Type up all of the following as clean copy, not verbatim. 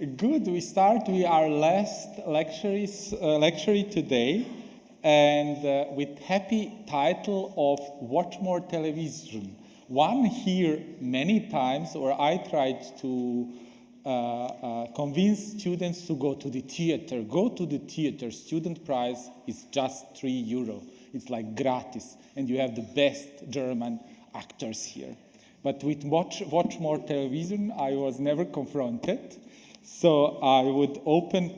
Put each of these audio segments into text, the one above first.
Good. We start with our last lecture today, and with happy title of Watch More Television. One here many times, or I tried to convince students to go to the theater. Go to the theater. Student price is just €3. It's like gratis, and you have the best German actors here. But with Watch More Television, I was never confronted. So I would open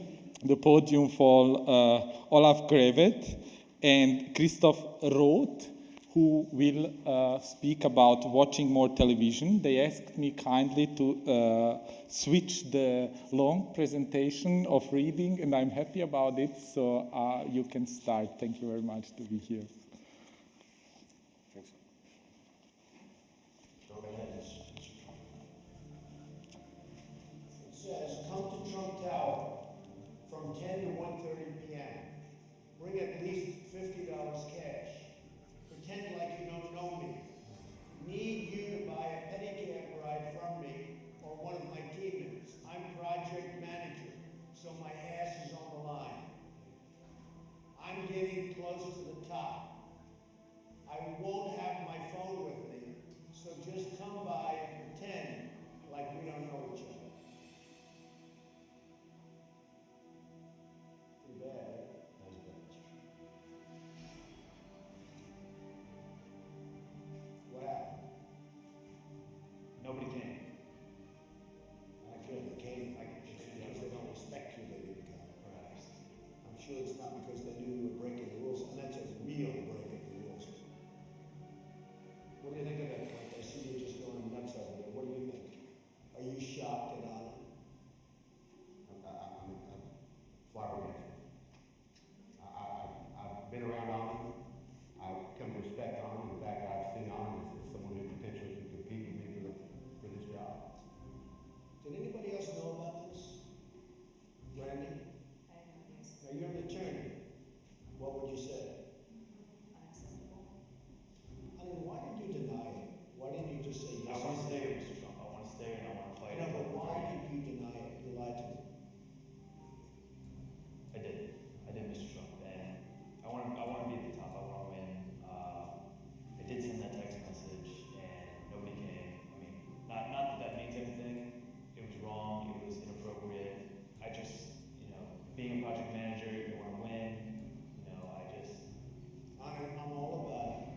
the podium for Olaf Grawerth and Christoph Roth, who will speak about watching more television. They asked me kindly to switch the long presentation of reading, and I'm happy about it, so you can start. Thank you very much to be here. Thanks. It says, come to Trump Tower from 10 to 1:30 p.m. Bring at least $50 cash. Pretend like you don't know me. Need you to buy a pedicab ride from me or one of my teammates. I'm project manager, so my ass is on the line. I'm getting close to the top. I won't have my phone with me, so just come by and pretend like we don't know each other. Too bad. What happened? Nobody came. I'm sure they came, because they don't respect you, they didn't come. Perhaps. I'm sure it's not because they knew you were breaking the rules, and that's a real breaking the rules. What do you think of that, Clint? I see you just going nuts over there. What do you think? Are you shocked at Anna? I'm flabbergasted. I've been around Anna. I've come to respect Anna. In fact, I've seen Anna as someone who potentially could compete with me for this job. Did anybody else know about this? Brandy? I have no news. Now, you're an attorney. What would you say? Unacceptable. I mean, why did you deny it? Why didn't you just say yes? I want to stay here, Mr. Trump. I want to stay and I want to fight. I know, but why did you deny it? You lied to me. I did, Mr. Trump. And I want to be at the top. I want to win. I did send that text message and nobody came. I mean, not that means anything. It was wrong. It was inappropriate. I just, being a project manager, you want to win. I'm all about it.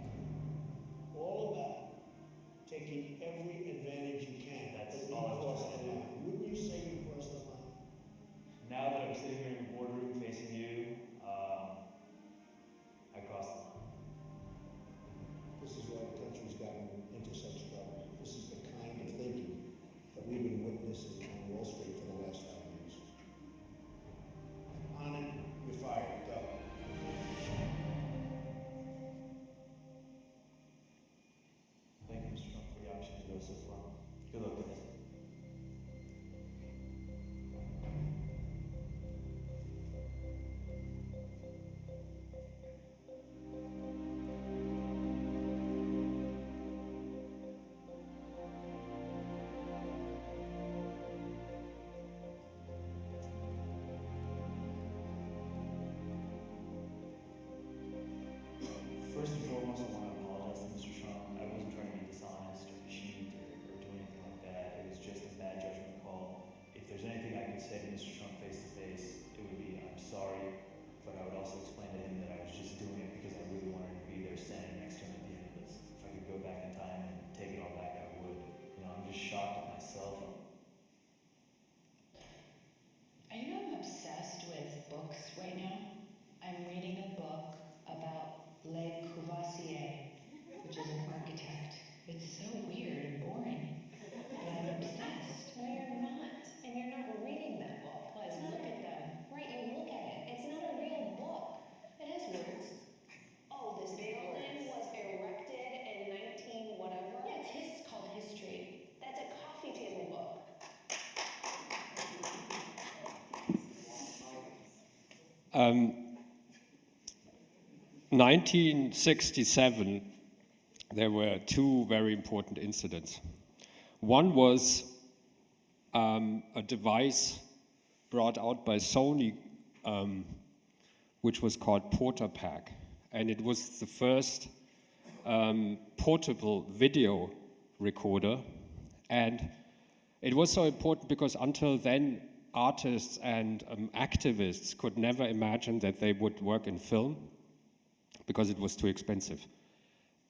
All about taking every advantage you can. That's But you all I was crossed trying the to do. line. Wouldn't you say you crossed the line? Now that I'm sitting here in the boardroom facing you, I crossed the line. This is why the country's gotten into such trouble. This is the kind of thinking that we've been witnessing on Wall Street for the last 5 years. Anand, you're fired. Go. Thank you, Mr. Trump, for the option to go so far. Good luck with it. First and foremost, I want to apologize to Mr. Trump. I wasn't trying to be dishonest or cheat or do anything like that. It was just a bad judgment call. If there's anything I could say to Mr. Trump face to face, it would be, I'm sorry, but I would also explain to him that I was just doing it because I really wanted to be there standing next to him at the end of this. If I could go back in time and take it all back, I would. I'm just shocked at myself. You know, I'm obsessed with books right now. I'm reading a book about Le Corbusier, which is an architect. It's so weird and boring, but I'm obsessed. No, you're not. And you're not reading that book. Liz, look at them. Right, you look at it. It's not a real book. It has words. Oh, this Big building words. was erected in 19 whatever. Yeah, it's called history. That's a coffee table book. 1967, there were two very important incidents. One was a device brought out by Sony, which was called Portapack. And it was the first portable video recorder. And it was so important because until then, artists and activists could never imagine that they would work in film because it was too expensive.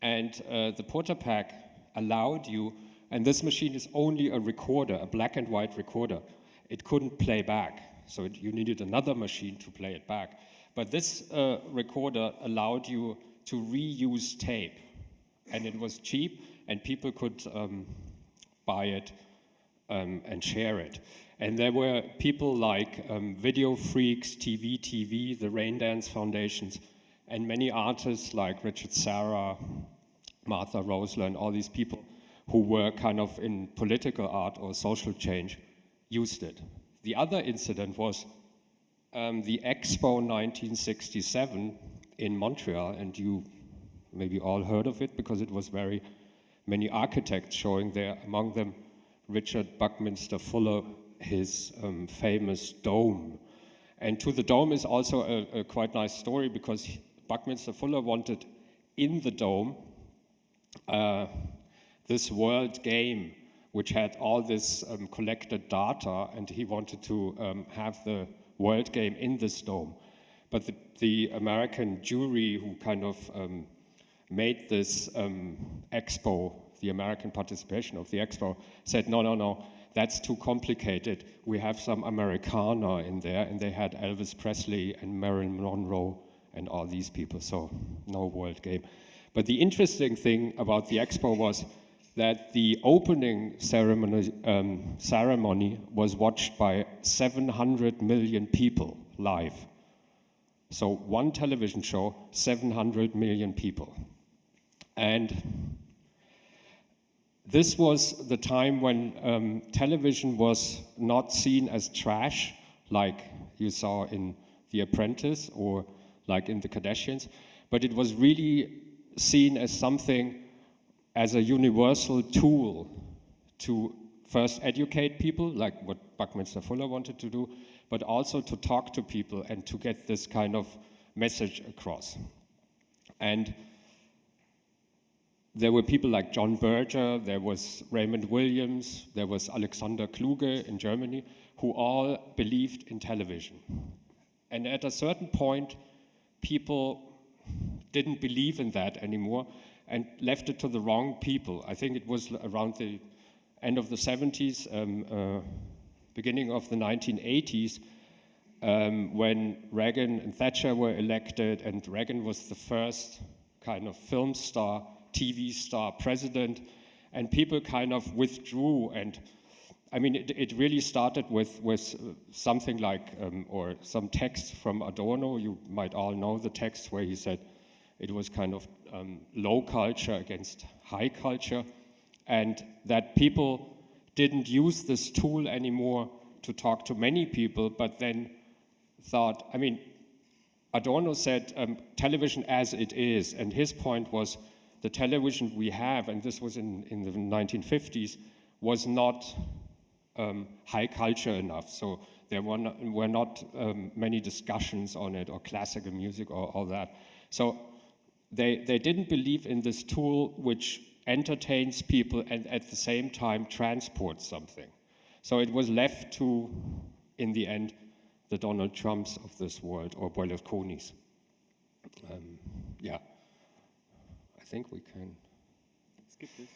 And the Portapack allowed you, and this machine is only a recorder, a black and white recorder. It couldn't play back, so you needed another machine to play it back. But this recorder allowed you to reuse tape, and it was cheap, and people could buy it and share it. And there were people like Video Freaks, TV, the Rain Dance Foundations, and many artists like Richard Serra, Martha Rosler, and all these people who were kind of in political art or social change used it. The other incident was the Expo 1967 in Montreal, and you maybe all heard of it because it was very many architects showing there, among them Richard Buckminster Fuller, his famous dome. And to the dome is also a quite nice story because Buckminster Fuller wanted in the dome this world game which had all this collected data, and he wanted to have the world game in this dome. But the American jury who kind of made this expo, the American participation of the expo, said, no, that's too complicated. We have some Americana in there, and they had Elvis Presley and Marilyn Monroe and all these people, so no world game. But the interesting thing about the expo was that the opening ceremony was watched by 700 million people live. So one television show, 700 million people. And this was the time when television was not seen as trash, like you saw in The Apprentice or like in The Kardashians, but it was really seen as something, as a universal tool to first educate people, like what Buckminster Fuller wanted to do, but also to talk to people and to get this kind of message across. And there were people like John Berger, there was Raymond Williams, there was Alexander Kluge in Germany, who all believed in television. And at a certain point, people didn't believe in that anymore and left it to the wrong people. I think it was around the end of the 70s, beginning of the 1980s, when Reagan and Thatcher were elected, and Reagan was the first kind of film star, TV star president, and people kind of withdrew. And I mean, it really started with something like, or some text from Adorno. You might all know the text where he said it was kind of low culture against high culture, and that people didn't use this tool anymore to talk to many people, but then thought, I mean, Adorno said television as it is, and his point was the television we have, and this was in the 1950s, was not high culture enough. So there were not many discussions on it, or classical music, or all that. So they didn't believe in this tool which entertains people and at the same time transports something. So it was left to, in the end, the Donald Trumps of this world, or Berlusconi's. Yeah. I think we can skip this.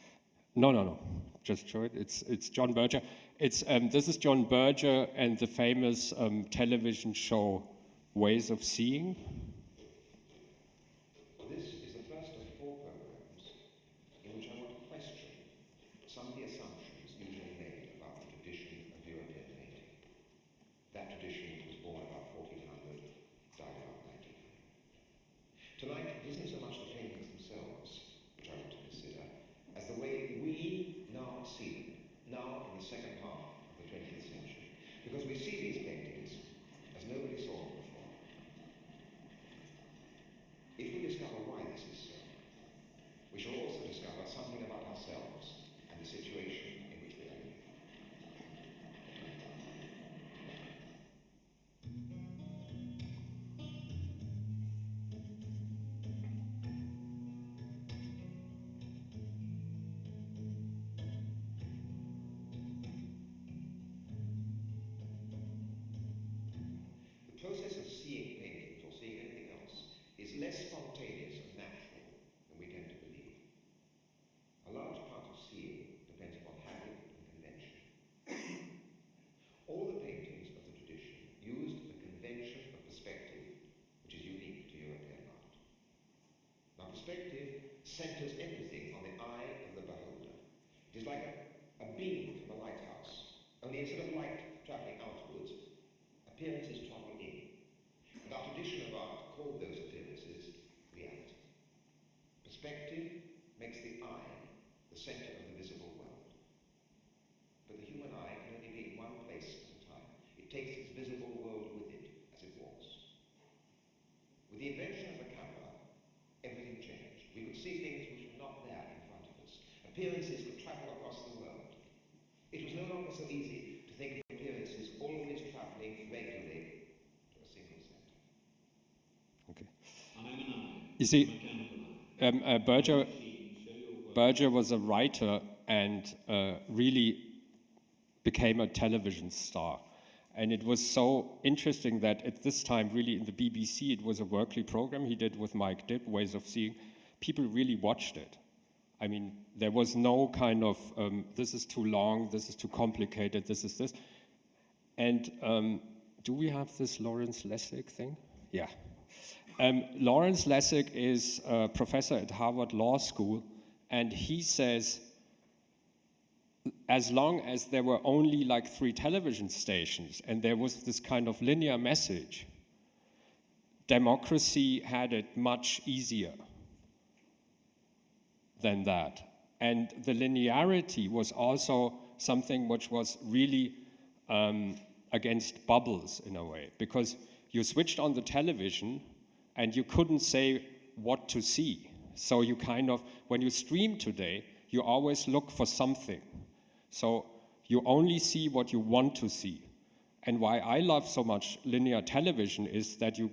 No. Just show it. It's John Berger. This is John Berger and the famous television show Ways of Seeing. This is the first of 4 programs in which I want to question some of the assumptions usually made about the tradition of European painting. That tradition was born about 1400, died about 1900. Tonight, it isn't so much the paintings themselves which I want to consider as the way we now see them, now in the second half of the 20th century. Because we see these paintings as nobody saw them before. seeing paintings or seeing anything else is less spontaneous and natural than we tend to believe. A large part of seeing depends upon habit and convention. All the paintings of the tradition used the convention of perspective, which is unique to European art. Now, perspective centers everything on the eye of the beholder. It is like a beam from a lighthouse, only instead of light travelling outwards, appearances travel in. And our tradition of art called those appearances reality. Perspective makes the eye the centre of the visible world. But the human eye can only be in one place at a time. It takes its visible world with it as it walks. With the invention of the camera, everything changed. We could see things which were not there in front of us. Appearances could travel across the world. It was no longer so easy to think of appearances always travelling regularly to a single centre. Okay. You see, Berger was a writer and really became a television star. And it was so interesting that at this time, really in the BBC, it was a Berkeley program he did with Mike Dibb, Ways of Seeing. People really watched it. I mean, there was no kind of, this is too long, this is too complicated, this is this. And do we have this Lawrence Lessig thing? Yeah. Lawrence Lessig is a professor at Harvard Law School, and he says, as long as there were only like 3 television stations and there was this kind of linear message, democracy had it much easier than that. And the linearity was also something which was really against bubbles in a way, because you switched on the television and you couldn't say what to see. So you kind of, when you stream today, you always look for something. So you only see what you want to see. And why I love so much linear television is that you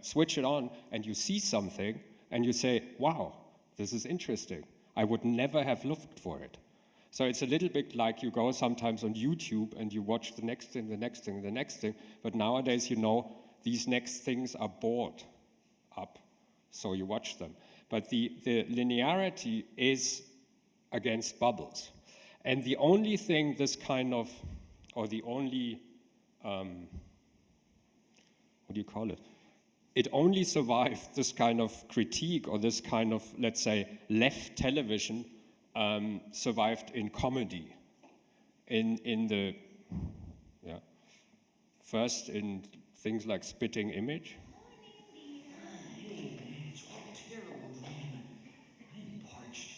switch it on and you see something and you say, wow, this is interesting. I would never have looked for it. So it's a little bit like you go sometimes on YouTube and you watch the next thing, the next thing, the next thing. But nowadays, you know, these next things are bored up, so you watch them. But the linearity is against bubbles. And the only thing this kind of, or the only, what do you call it? It only survived this kind of critique or this kind of, let's say, left television survived in comedy. In the, yeah, first in things like Spitting Image. Hey, it's all terrible, man. I'm parched.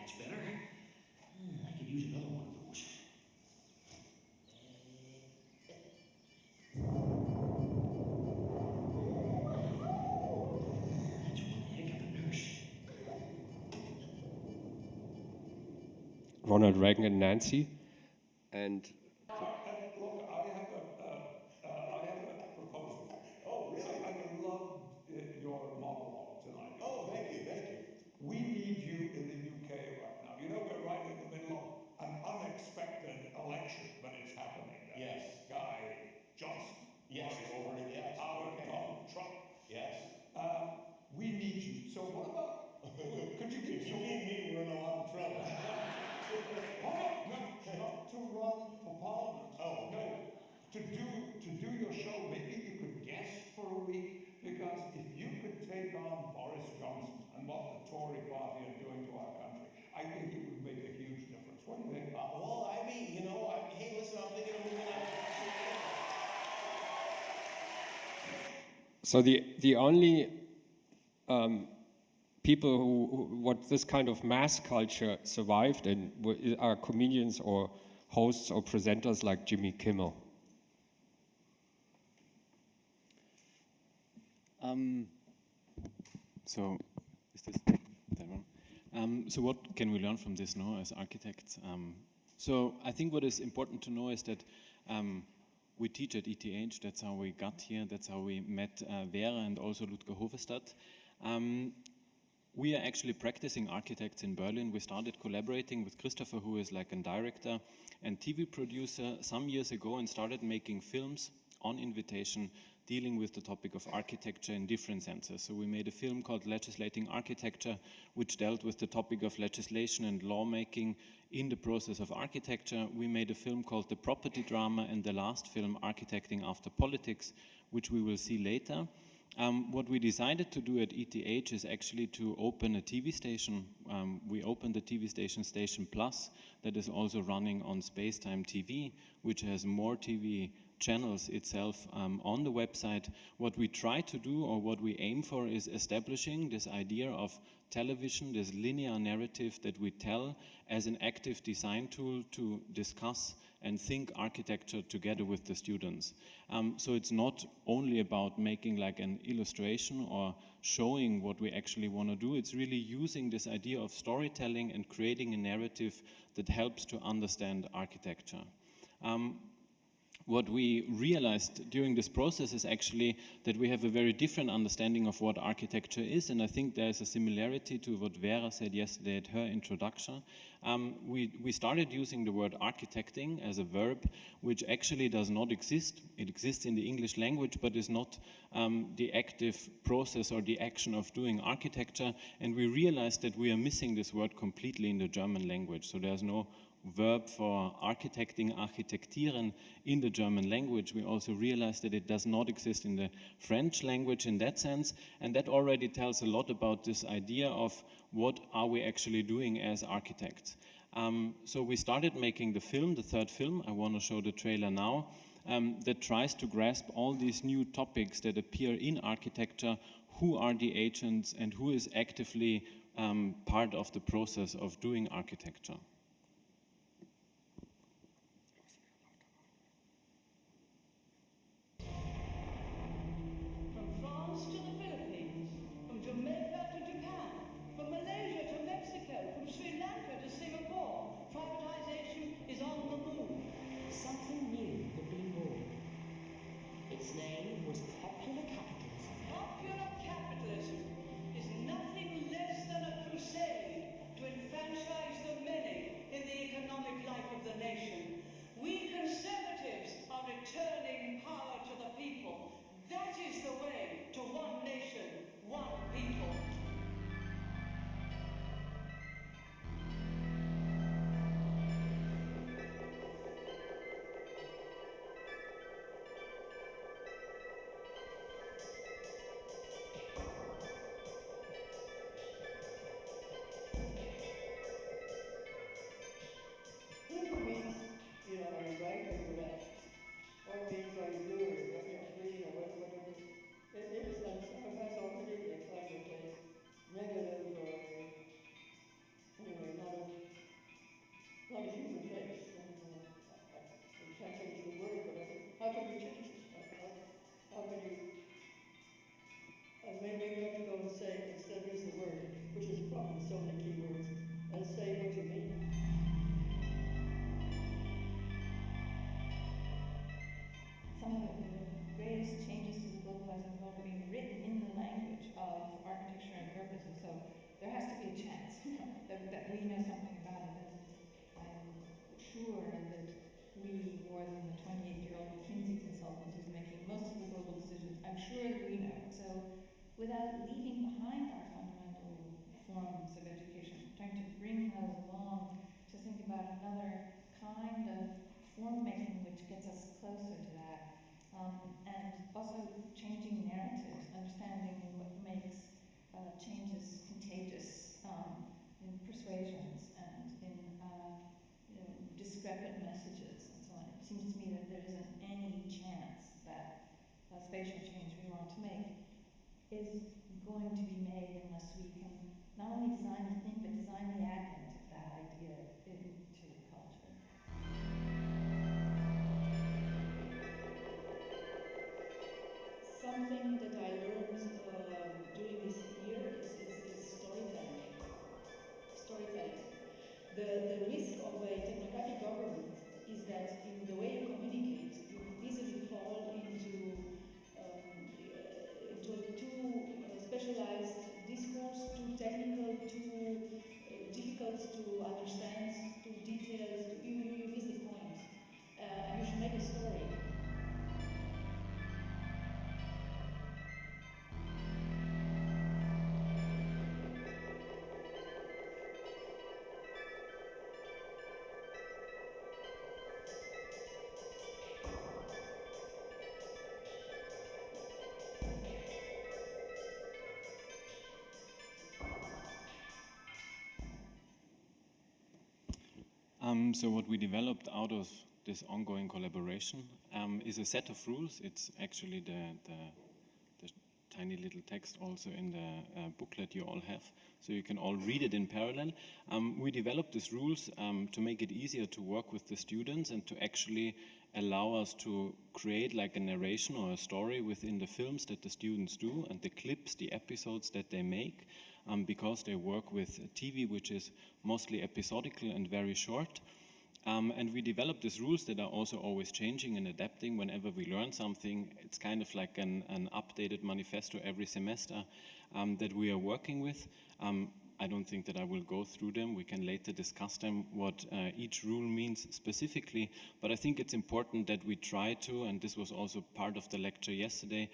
That's better. I could use another one of those. That's one heck of a nurse. Ronald Reagan and Nancy. And Look, I have a proposal. Oh, really? I loved your monologue tonight. Oh, thank you, thank you. We need you in the UK right now. You know, we're right in the middle of an unexpected election, but it's happening. Yes. Guy Johnson. Yes. Over yes. Howard, okay. Donald Trump. Yes. We need you. So what about, could you give some... If you need me, we're in a lot of trouble. Not to run for parliament. Oh, no. To do your show, maybe you could guest for a week, because if you could take on Boris Johnson and what the Tory party are doing to our country, I think it would make a huge difference. What do you think? Well, I mean, you know, hey, listen, I'm thinking of moving out. so the only people who what this kind of mass culture survived in are comedians or hosts or presenters like Jimmy Kimmel. So, is this that one? So what can we learn from this now as architects? So I think what is important to know is that we teach at ETH, that's how we got here, that's how we met Vera and also Ludger Hovestad. we are actually practicing architects in Berlin. We started collaborating with Christopher, who is like a director and TV producer some years ago, and started making films on invitation dealing with the topic of architecture in different senses. So we made a film called Legislating Architecture, which dealt with the topic of legislation and lawmaking in the process of architecture. We made a film called The Property Drama, and the last film, Architecting After Politics, which we will see later. What we decided to do at ETH is actually to open a TV station. We opened the TV station, Station Plus, that is also running on Spacetime TV, which has more TV channels itself on the website. What we try to do, or what we aim for, is establishing this idea of television, this linear narrative that we tell as an active design tool to discuss and think architecture together with the students. So it's not only about making like an illustration or showing what we actually want to do, it's really using this idea of storytelling and creating a narrative that helps to understand architecture. What we realized during this process is actually that we have a very different understanding of what architecture is, and I think there's a similarity to what Vera said yesterday at her introduction. We started using the word architecting as a verb, which actually does not exist. It exists in the English language, but is not the active process or the action of doing architecture, and we realized that we are missing this word completely in the German language, so there's no verb for architecting, architektieren in the German language. We also realized that it does not exist in the French language in that sense, and that already tells a lot about this idea of what are we actually doing as architects. So we started making the film, the third film. I want to show the trailer now, that tries to grasp all these new topics that appear in architecture, who are the agents and who is actively part of the process of doing architecture. Its name was popular capitalism. Popular capitalism is nothing less than a crusade to enfranchise the many in the economic life of the nation. We conservatives are returning power to the people. That is the way to one nation, one people. Some of the greatest changes to the book was being written in the language of architecture and urbanism, so there has to be a chance that we know something about it. I'm sure that we, more than the 28-year-old McKinsey consultant who's making most of the global decisions, I'm sure that we know. So without leaving behind our fundamental forms of education, trying to bring those along to think about another kind of form making which gets us closer to that. And also changing narratives, understanding what makes changes contagious in persuasions and in discrepant messages and so on. It seems to me that there isn't any chance that spatial change we want to make is going to be made unless we can not only design the thing, but design the advent of that idea into culture. Something that I learned during this year is storytelling. Storytelling. The risk of a technocratic government is that in the way you communicate, you easily fall into a too specialized discourse, too technical So what we developed out of this ongoing collaboration is a set of rules. It's actually the tiny little text also in the booklet you all have, so you can all read it in parallel. We developed these rules to make it easier to work with the students and to actually allow us to create like a narration or a story within the films that the students do and the clips, the episodes that they make, because they work with TV, which is mostly episodical and very short. And we developed these rules that are also always changing and adapting whenever we learn something. It's kind of like an updated manifesto every semester that we are working with. I don't think that I will go through them. We can later discuss them, what each rule means specifically. But I think it's important that we try to, and this was also part of the lecture yesterday,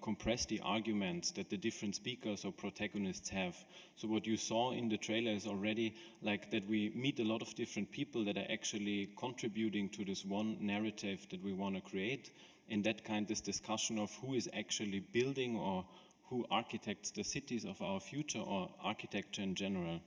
compress the arguments that the different speakers or protagonists have. So what you saw in the trailer is already like that we meet a lot of different people that are actually contributing to this one narrative that we want to create. And that this discussion of who is actually building or who architects the cities of our future or architecture in general.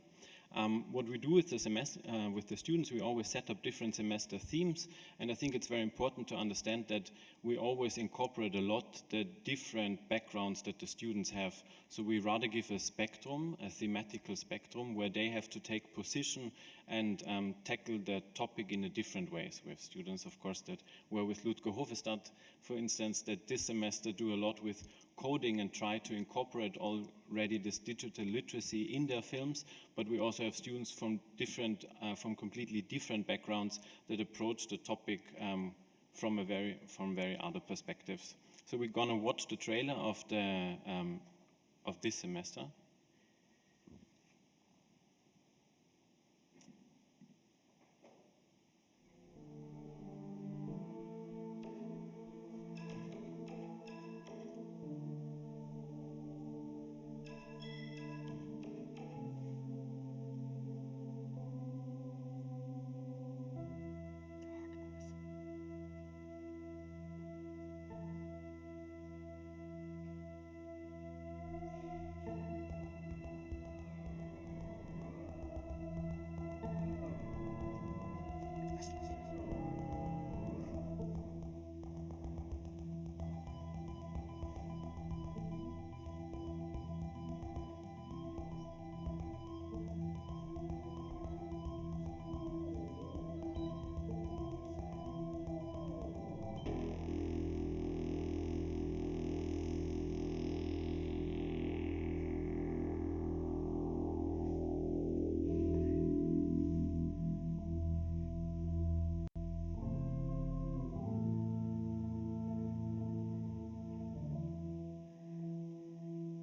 What we do with the semester, with the students, we always set up different semester themes, and I think it's very important to understand that we always incorporate a lot the different backgrounds that the students have. So we rather give a spectrum, a thematical spectrum, where they have to take position and tackle the topic in a different ways. We have students, of course, that were with Ludger Hofestadt, for instance, that this semester do a lot with coding and try to incorporate already this digital literacy in their films, but we also have students from completely different backgrounds that approach the topic from very other perspectives. So we're gonna watch the trailer of this semester.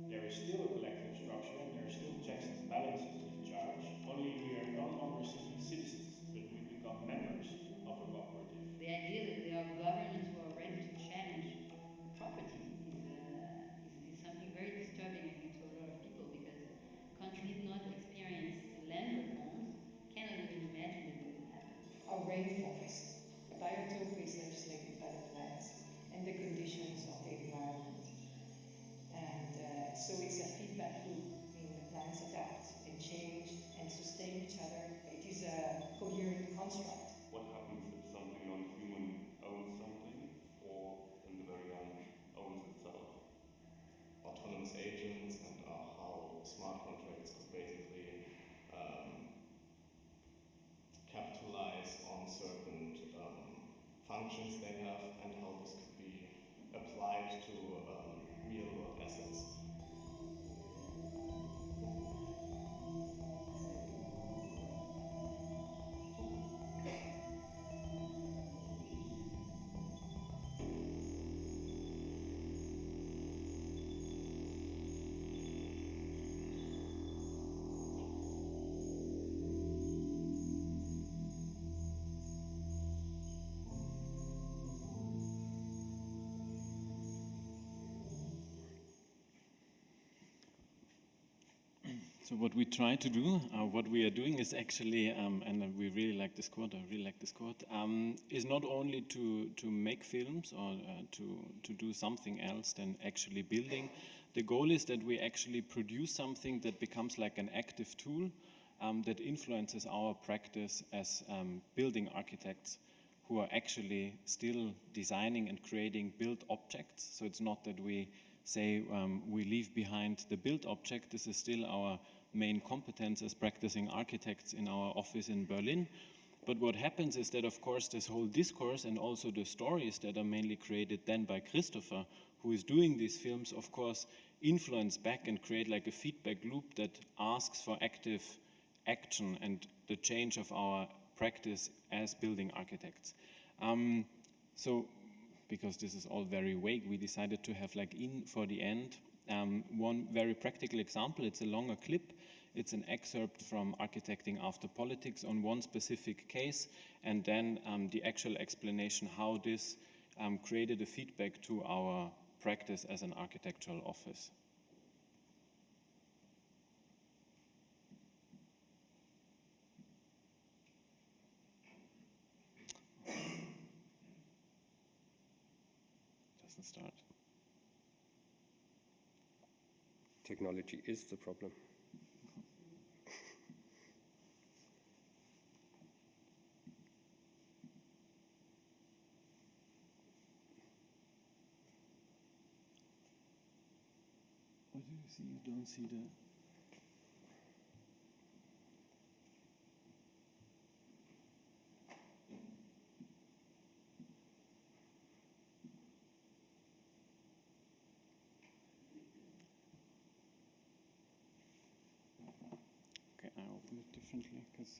There is still a collective structure and there are still checks and balances in charge, only we are no longer simply citizens, but we become members of a cooperative. The idea that there are governments who are ready to challenge property is something very disturbing, I think, to a lot of people, because countries not experienced land reforms cannot even imagine that it will happen. Our rainforest, biotope is legislated by the plants and the conditions of the environment. And so it's a feedback loop. The plants adapt and change and sustain each other. It is a coherent construct. What happens if something non-human owns something, or in the very end owns itself? Autonomous agents and how smart contracts could basically capitalize on certain functions they have, and how this could be applied to real world assets. So what we try to do, what we are doing is actually, and we really like this quote, I really like this quote, is not only to make films or to do something else than actually building. The goal is that we actually produce something that becomes like an active tool that influences our practice as building architects who are actually still designing and creating built objects. So it's not that we say we leave behind the built object. This is still our main competence as practicing architects in our office in Berlin. But what happens is that, of course, this whole discourse and also the stories that are mainly created then by Christopher, who is doing these films, of course, influence back and create like a feedback loop that asks for active action and the change of our practice as building architects. So, because this is all very vague, we decided to have like in for the end one very practical example. It's a longer clip. It's an excerpt from Architecting After Politics on one specific case, and then the actual explanation how this created a feedback to our practice as an architectural office. Doesn't start. Technology is the problem. What do you see? You don't see the... Okay, I open it differently because...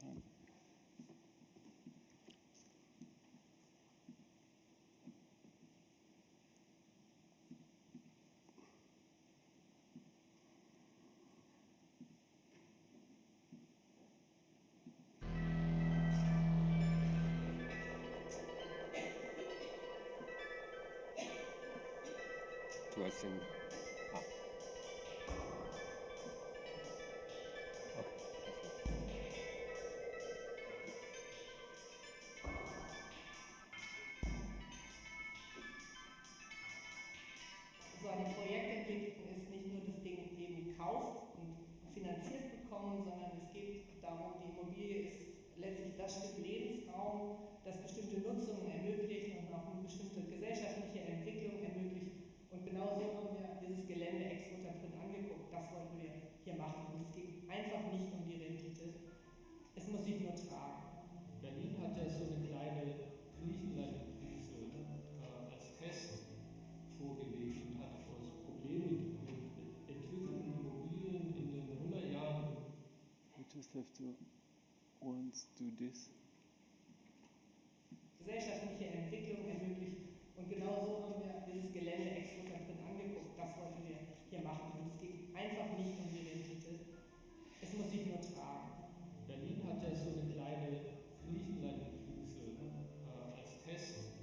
I think. So eine Projektentwicklung ist nicht nur das Ding eben gekauft und finanziert bekommen, sondern es geht darum, die Immobilie ist letztlich das Stück Lebensraum, das bestimmte Nutzungen ermöglicht und auch eine bestimmte gesellschaftliche Entwicklung ermöglicht. Und genau so haben wir dieses Gelände ex unter Print angeguckt. Das wollten wir hier machen. Und es ging einfach nicht um die Rendite. Es muss sich nur tragen. Berlin hat ja so eine kleine Griechenland-Krise als Test vorgelegt und hat aus Problemen mit entwickelten Immobilien in den Nullerjahren. We just have to once do this. Gesellschaftliche Entwicklung ermöglicht. Und genau so haben wir dieses Gelände ex unter Print angeguckt. Das wollten wir hier machen. Und es ging einfach nicht um die Rendite. Es muss sich nur tragen. Berlin hat ja so eine kleine Griechenland-Krise als Test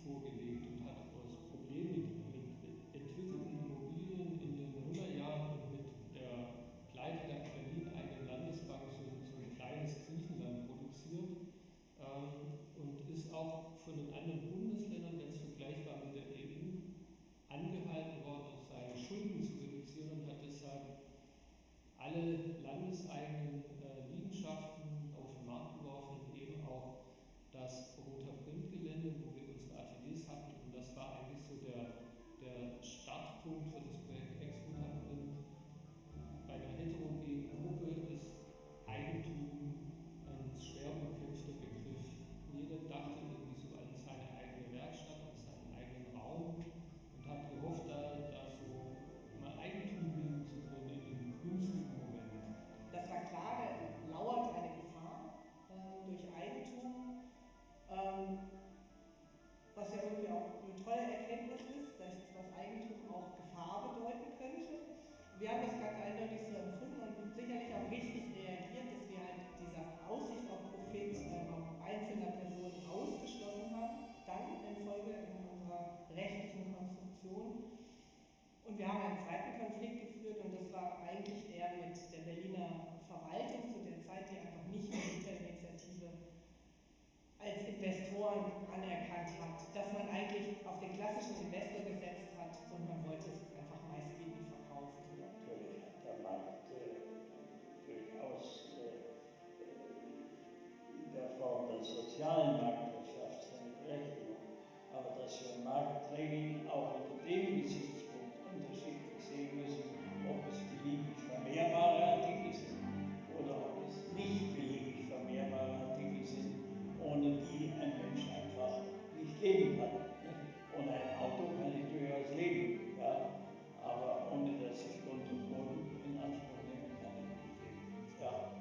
vorgelegt und hat aus Problemen mit entwickelten Immobilien in den Nullerjahren und mit der Pleite der Berlin-eigenen Landesbank so ein kleines Griechenland produziert und ist auch von den anderen Bundesländern ganz vergleichbar mit der EU angehalten worden, seine Schulden zu reduzieren und hat deshalb alle landeseigenen Liegenschaften auf den Markt geworfen und eben auch das Roter Printgelände, wo wir unsere Ateliers hatten. Und das war eigentlich so der Startpunkt für das Projekt Ex-Roter Print. Bei einer heterogenen Gruppe ist Eigentum ein schwer umkämpfter Begriff. Jeder dachte irgendwie so an seine eigene Werkstatt, an seinen eigenen Raum und hat gehofft, da so mal Eigentum bilden zu können in einem günstigen Moment. Das war klar, da lauert eine Gefahr durch Eigentum, was ja irgendwie auch eine tolle Erkenntnis ist, dass Eigentum auch Gefahr bedeuten könnte. Wir haben das ganz eindeutig so empfunden und sicherlich auch richtig reagiert, dass wir halt diese Aussicht auf Profit auch einzelner Personen ausgeschlossen haben, dann in Folge in unserer rechtlichen Konstruktion. Und wir haben einen zweiten Konflikt geführt und das war eigentlich der mit der Berliner Verwaltung zu der Zeit, die einfach nicht die Mieterinitiative als Investoren anerkannt hat, dass man eigentlich auf den klassischen Investor gesetzt hat und man wollte es einfach meistgebend verkaufen. Natürlich hat der Markt durchaus sozialen Marktwirtschaft seine Berechtigung, aber dass wir Marktregeln auch unter dem Gesichtspunkt unterschiedlich sehen müssen, ob es beliebig vermehrbare Artikel sind oder ob es nicht beliebig vermehrbare Artikel sind, ohne die ein Mensch einfach nicht leben kann. Ohne ein Auto kann ich durchaus leben, ja, aber ohne dass ich Grund und Boden in Anspruch nehmen kann ich nicht leben. Ja,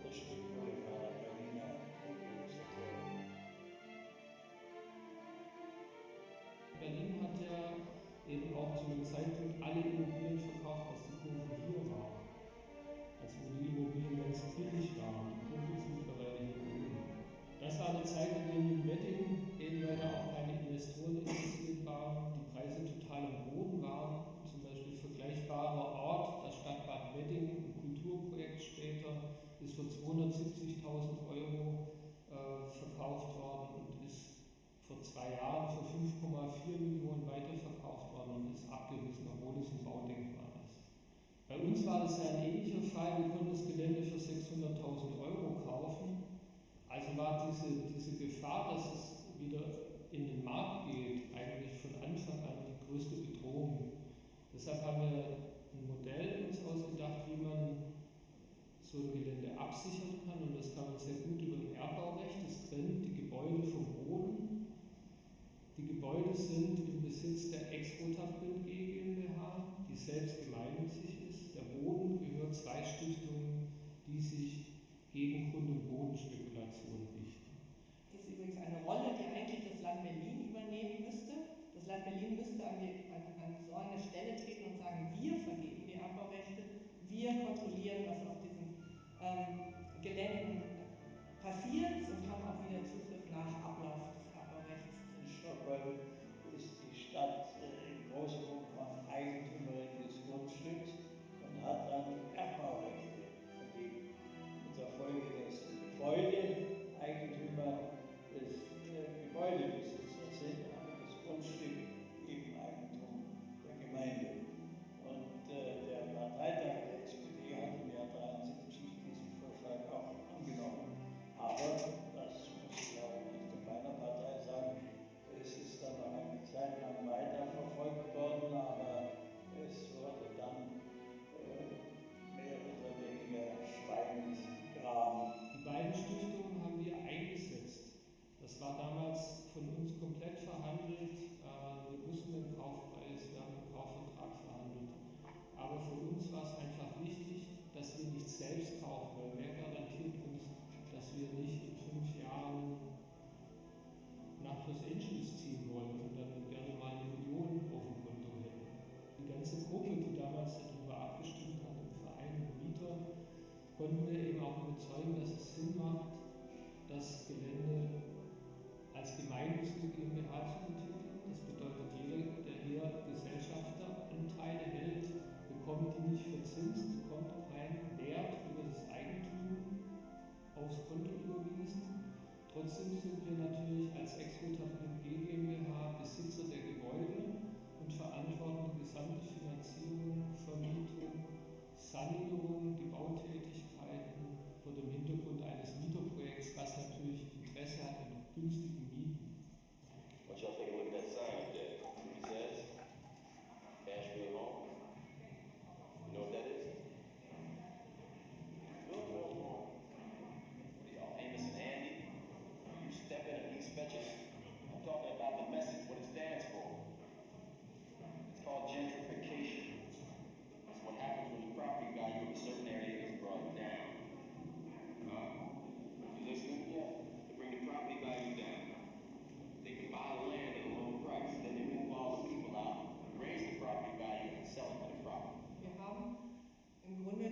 das steht wohl in meiner Berliner Regierungserklärung. Berlin hat ja eben auch zu einem Zeitpunkt alle Immobilien verkauft, was die Kurve hier war. Also wo die Immobilien ganz billig waren. Die Kurve ist mittlerweile hier oben. Das war eine Zeit, in der in Wedding eben weil da auch keine Investoren interessiert waren, die Preise total am Boden waren. Zum Beispiel vergleichbarer Ort, das Stadtbad Wedding, ein Kulturprojekt später, ist für 270.000 Euro verkauft worden und ist vor 2 Jahren für 5,4 Millionen weiterverkauft worden und ist abgerissen, obwohl es ein Baudenkmal ist. Bei uns war das ja ein ähnlicher Fall. Wir konnten das Gelände für 600.000 Euro kaufen. Also war diese Gefahr, dass es wieder in den Markt geht, eigentlich von Anfang an die größte Bedrohung. Deshalb haben wir ein Modell uns ausgedacht, wie man so ein Gelände absichern kann. Und das kann man sehr gut über ein Erbbaurecht. Das trennt die Gebäude vom Boden. Die Gebäude sind im Besitz der Ex-Rotaprint GmbH, die selbst gemeinnützig ist. Der Boden gehört 2 Stiftungen, die sich gegen Grund- und Bodenspekulation richten. Das ist übrigens eine Rolle, die eigentlich das Land Berlin übernehmen müsste. Das Land Berlin müsste an so eine Stelle treten und sagen, wir vergeben die Erbbaurechte, wir kontrollieren, was auf diesen Geländen passiert und haben auch wieder Zugriff nach Ablauf des Erbbaurechts. In Stockholm ist die Stadt im großen Umfang Eigentümerin des Grundstücks und hat dann Erbbaurechte vergeben. Mit der Folge, dass die Gebäudeeigentümer des Gebäudebesitzers sind, aber das Grundstück eben Eigentum der Gemeinde. Und der Parteitag der SPD hat im Jahr 1973 diesen Vorschlag auch angenommen. Aber, das muss ich auch nicht in meiner Partei sagen, es ist dann noch eine Zeit lang weiter verfolgt worden, aber es wurde dann mehr oder weniger schweigend begraben. Die beiden Stiftungen haben wir eingesetzt. Das war damals von uns komplett verhandelt. Wir wussten den Kaufpreis, wir haben den Kaufvertrag verhandelt. Aber für uns war es einfach wichtig, dass wir nicht selbst kaufen, weil wer garantiert uns, dass wir nicht in 5 Jahren nach Los Angeles ziehen wollen und dann gerne mal 1 Million auf dem Konto hätten. Die ganze Gruppe, die damals darüber abgestimmt hat, im Verein und Mieter, konnten wir eben auch überzeugen, dass es Sinn macht, das Gelände als gemeinnützige GmbH zu entwickeln. Das bedeutet, jeder, der hier Gesellschafteranteile hält, bekommt die nicht verzinst, bekommt keinen Wert über das Eigentum aufs Konto überwiesen. Trotzdem sind wir natürlich als Ex-Rotaprint GmbH Besitzer der Gebäude und verantworten die gesamte Finanzierung, Vermietung, Sanierung, die Bautätigkeiten vor dem Hintergrund eines Mieterprojekts, was natürlich Interesse hat an günstigen Mieten. What y'all take a look at that sign up there? It says Asheville Home. You know what that is? What are y'all, Amos and Andy? You step in and expect it. I'm talking about the message, what it stands for. It's called gentrification. It's what happens when the property value of a certain area is brought down. You listening? Yeah. They bring the property value down. They can buy the land at a low price. Then they move all the people out, raise the property value, and sell it to the property. Wir haben im Grunde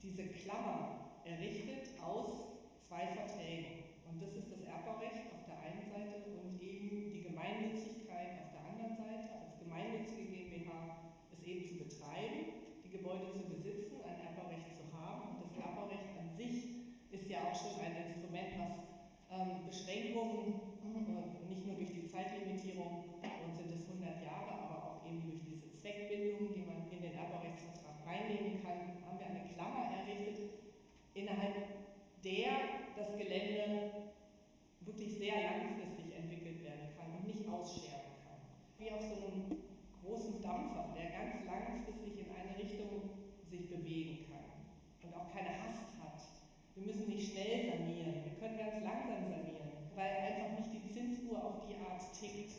diese Klammer errichtet aus 2 Verträgen. Und das ist das Erbbaurecht auf der einen Seite und eben die Gemeinnützigkeit auf der anderen Seite. Als gemeinnützige GmbH es eben zu betreiben, die Gebäude zu besitzen, ein Erbbaurecht zu haben. Und das Erbbaurecht an sich ist ja auch schon ein Instrument, was Beschränkungen, nicht nur durch die Zeitlimitierung, und sind es 100 Jahre, aber auch eben durch diese Zweckbindung, die man in den Erbbaurechtsvertrag reinnehmen kann, haben wir eine Klammer errichtet, innerhalb der das Gelände wirklich sehr langfristig entwickelt werden kann und nicht aussterben kann. Wie auf so einem großen Dampfer, der ganz langfristig in eine Richtung sich bewegen kann und auch keine Hast hat. Wir müssen nicht schnell sanieren, wir können ganz langsam sanieren, weil einfach nicht die Zinsuhr auf die Art tickt,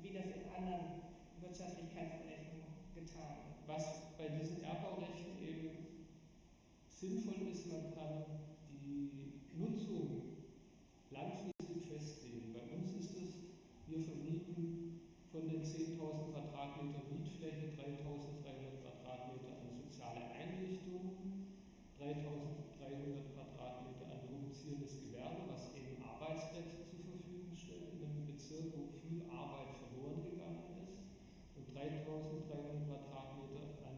wie das in anderen Wirtschaftlichkeitsberechnungen getan wird. Was bei diesen Erbbaurechten eben sinnvoll ist, man kann die Nutzung langfristig festlegen. Bei uns ist es, wir vermieten von den 10.000 Quadratmeter Mietfläche 3.300 Quadratmeter an soziale Einrichtungen, 3.300 Quadratmeter an produzierendes Gewerbe, was eben Arbeitsplätze zur Verfügung stellt in einem Bezirk, wo viel Arbeit verloren gegangen ist, und 3.300 Quadratmeter an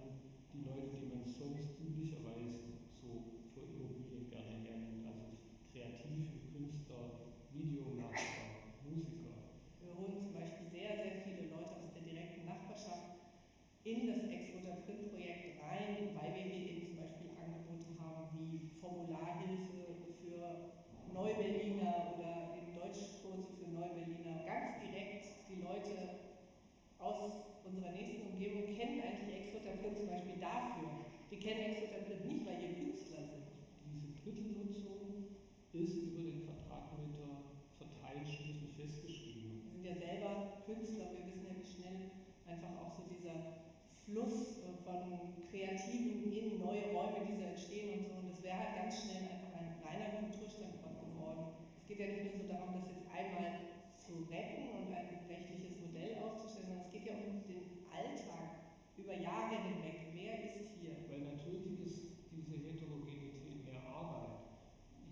die Leute, die man sonst üblicherweise so für Immobilien gerne hernimmt, also Kreative, Künstler, Videomacher, Musiker. Wir holen zum Beispiel sehr, sehr viele Leute aus der direkten Nachbarschaft in das Ex-Roter-Print-Projekt rein, weil wir hier eben zum Beispiel Angebote haben wie Formularhilfe für Neuberliner oder eben Deutschkurse für Neuberliner. Ganz direkt die Leute aus unserer nächsten Umgebung kennen eigentlich Ex-Roter-Print zum Beispiel dafür. Die kennen Ex-Roter-Print nicht, weil hier Künstler sind. Diese Drittelnutzung ist über den Quadratmeter Verteilschlüssel festgeschrieben. Wir sind ja selber Künstler, wir wissen ja, wie schnell einfach auch so dieser Fluss von Kreativen in neue Räume, die so entstehen und so. Und das wäre halt ganz schnell einfach ein reiner Kulturstandort geworden. Es geht ja nicht nur so darum, das jetzt einmal zu retten und ein rechtliches Modell aufzustellen, sondern es geht ja um den Alltag über Jahre hinweg. Wer ist hier? Weil natürlich ist diese Heterogenität mehr Arbeit.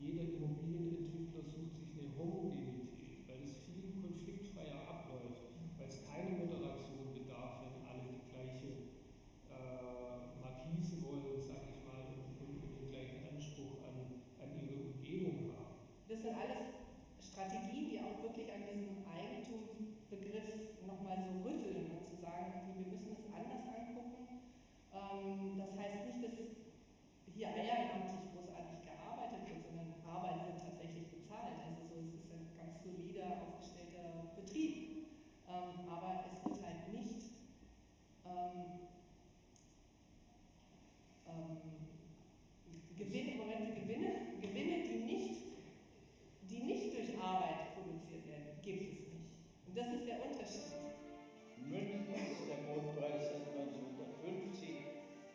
Jeder Immobilienentwickler sucht sich eine Homogenität, weil es viel konfliktfreier abläuft, weil es keine Moderation bedarf, wenn alle die gleiche Markise wollen, sage ich mal, und den gleichen Anspruch an ihre Umgebung haben. Das sind alles Strategien, die auch wirklich an diesem Eigentumsbegriff nochmal so rütteln und zu sagen, wir müssen es anders angucken. Das heißt nicht, dass hier ehrenamtlich großartig gearbeitet wird, sondern Arbeit wird tatsächlich bezahlt. Also so, es ist ein ganz solider, aufgestellter Betrieb. Aber es wird halt nicht Gewinne, die nicht durch Arbeit produziert werden, gibt es nicht. Und das ist der Unterschied. München ist der Mondpreis seit 1950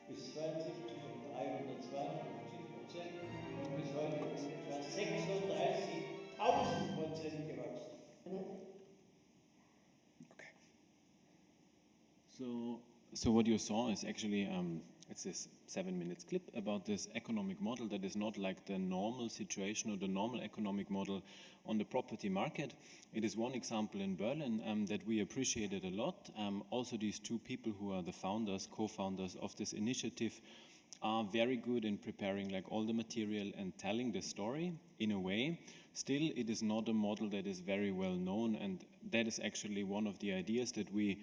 bis 72 um 352% und bis heute um etwa 36.000% gewachsen. So what you saw is actually it's this 7 minutes clip about this economic model that is not like the normal situation or the normal economic model on the property market. It is one example in Berlin that we appreciated a lot. Also these two people who are the founders, co-founders of this initiative are very good in preparing like all the material and telling the story in a way. Still, it is not a model that is very well known, and that is actually one of the ideas that we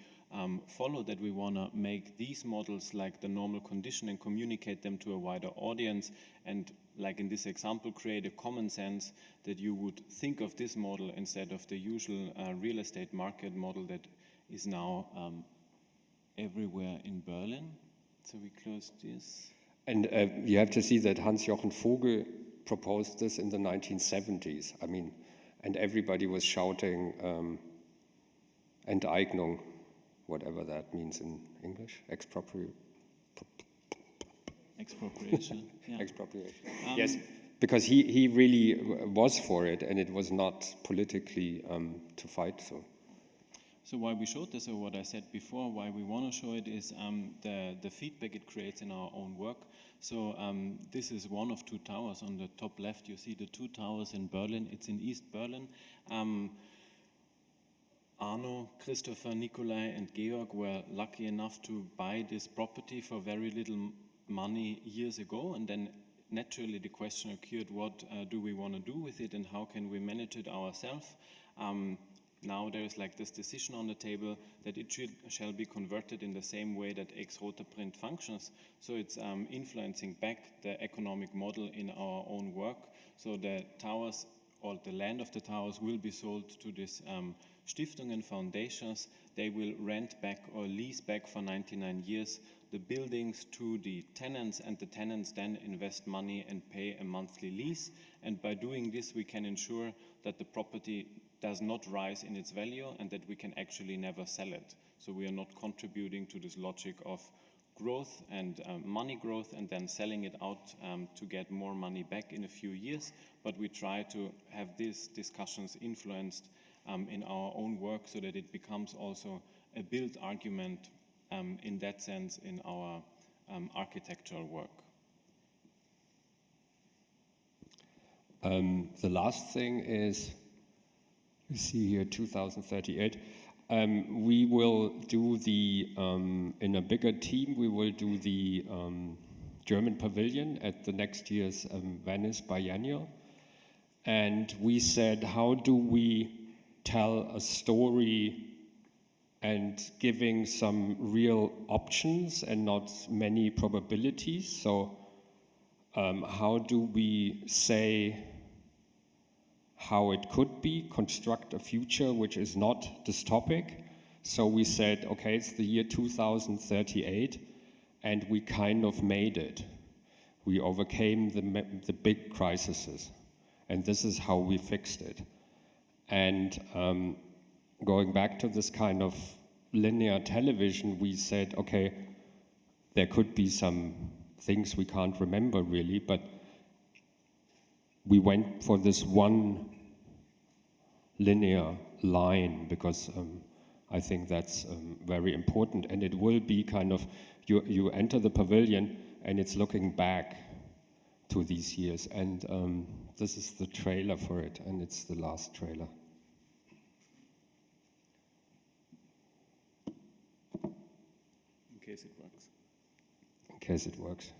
follow, that we want to make these models like the normal condition and communicate them to a wider audience, and like in this example, create a common sense that you would think of this model instead of the usual real estate market model that is now everywhere in Berlin. So we close this. And you have to see that Hans-Jochen Vogel proposed this in the 1970s. I mean, and everybody was shouting Enteignung, whatever that means in English, expropriation. Yeah. Expropriation. Yes, because he really was for it, and it was not politically to fight so. So why we showed this, or what I said before, why we want to show it is the feedback it creates in our own work. So this is one of two towers. On the top left, you see the two towers in Berlin. It's in East Berlin. Arno, Christopher, Nikolai, and Georg were lucky enough to buy this property for very little money years ago, and then naturally the question occurred, what do we want to do with it and how can we manage it ourselves? Now there is like this decision on the table that it shall be converted in the same way that ex-Roter Print functions. So it's influencing back the economic model in our own work. So the towers all the land of the towers will be sold to these Stiftungen, foundations. They will rent back or lease back for 99 years the buildings to the tenants, and the tenants then invest money and pay a monthly lease. And by doing this, we can ensure that the property does not rise in its value and that we can actually never sell it. So we are not contributing to this logic of growth and money growth and then selling it out to get more money back in a few years. But we try to have these discussions influenced in our own work so that it becomes also a built argument in that sense in our architectural work. The last thing is, you see here 2038. We will do the, in a bigger team, we will do the German pavilion at the next year's Venice Biennial. And we said, how do we tell a story and giving some real options and not many probabilities? So how do we say how it could be, construct a future which is not dystopic? So we said, okay, it's the year 2038, and we kind of made it. We overcame the big crises, and this is how we fixed it. And going back to this kind of linear television, we said, okay, there could be some things we can't remember really, but we went for this one linear line because I think that's very important, and it will be kind of, you enter the pavilion and it's looking back to these years, and this is the trailer for it, and it's the last trailer. In case it works. In case it works.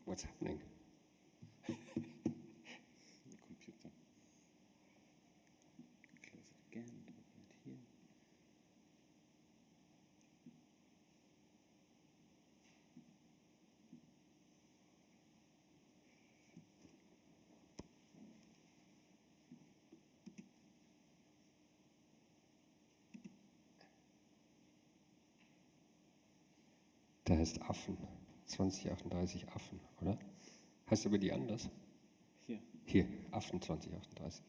What's happening? The computer. Close it again, open it here. Der heißt Affen. 2038 Affen, oder? Heißt aber die anders? Hier. Hier, Affen 2038.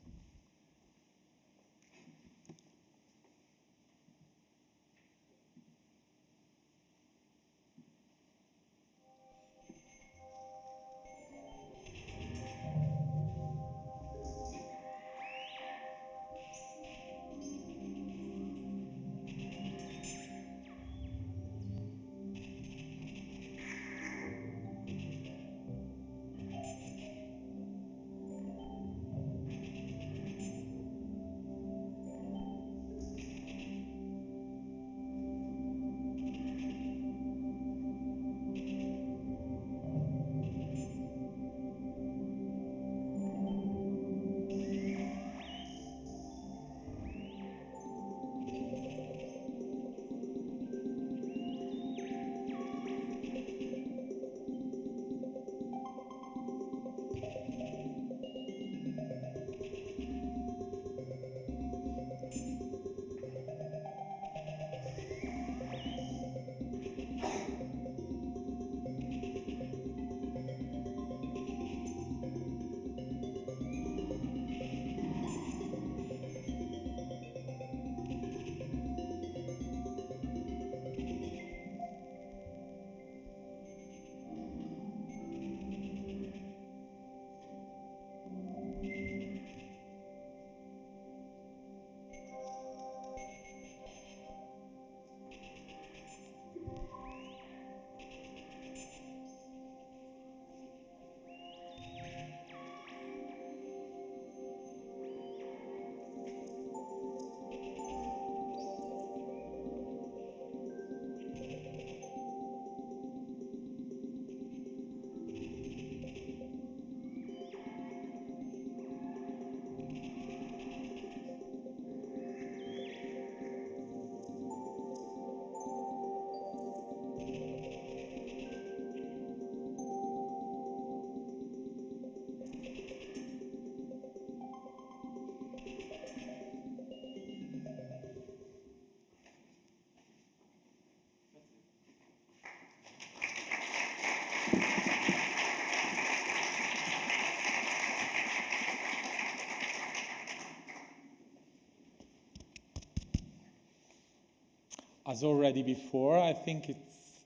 as already before, I think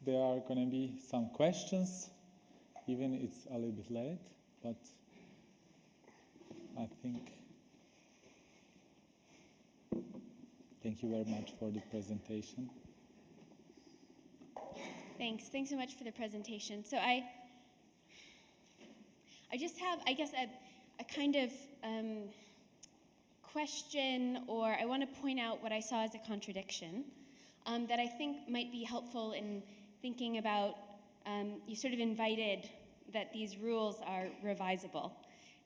there are going to be some questions, even it's a little bit late, but I think. Thank you very much for the presentation. Thanks so much for the presentation. So I just have, I guess, a kind of question, or I want to point out what I saw as a contradiction that I think might be helpful in thinking about, you sort of invited that these rules are revisable.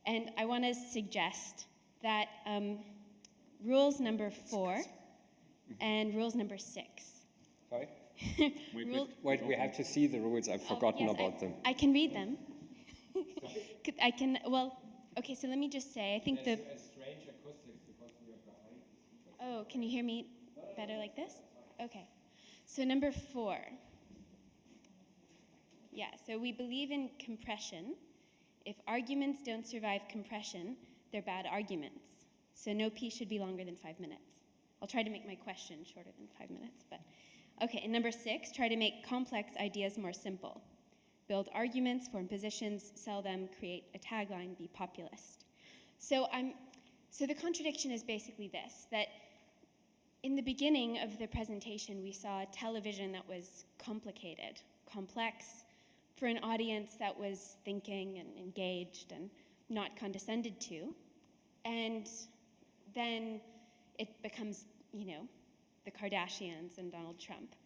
And I want to suggest that rules number 4 and rules number 6. Sorry? Wait, we have to see the rules. I've forgotten about them. I can read them. Okay, so let me just say, I think There's a strange acoustics because we are behind the speaker. Oh, can you hear me better like this? Okay. So number 4. Yeah, so we believe in compression. If arguments don't survive compression, they're bad arguments. So no piece should be longer than 5 minutes. I'll try to make my question shorter than 5 minutes, but okay. And number 6, try to make complex ideas more simple. Build arguments, form positions, sell them, create a tagline, be populist. So the contradiction is basically this, that in the beginning of the presentation, we saw a television that was complicated, complex, for an audience that was thinking and engaged and not condescended to. And then it becomes, the Kardashians and Donald Trump.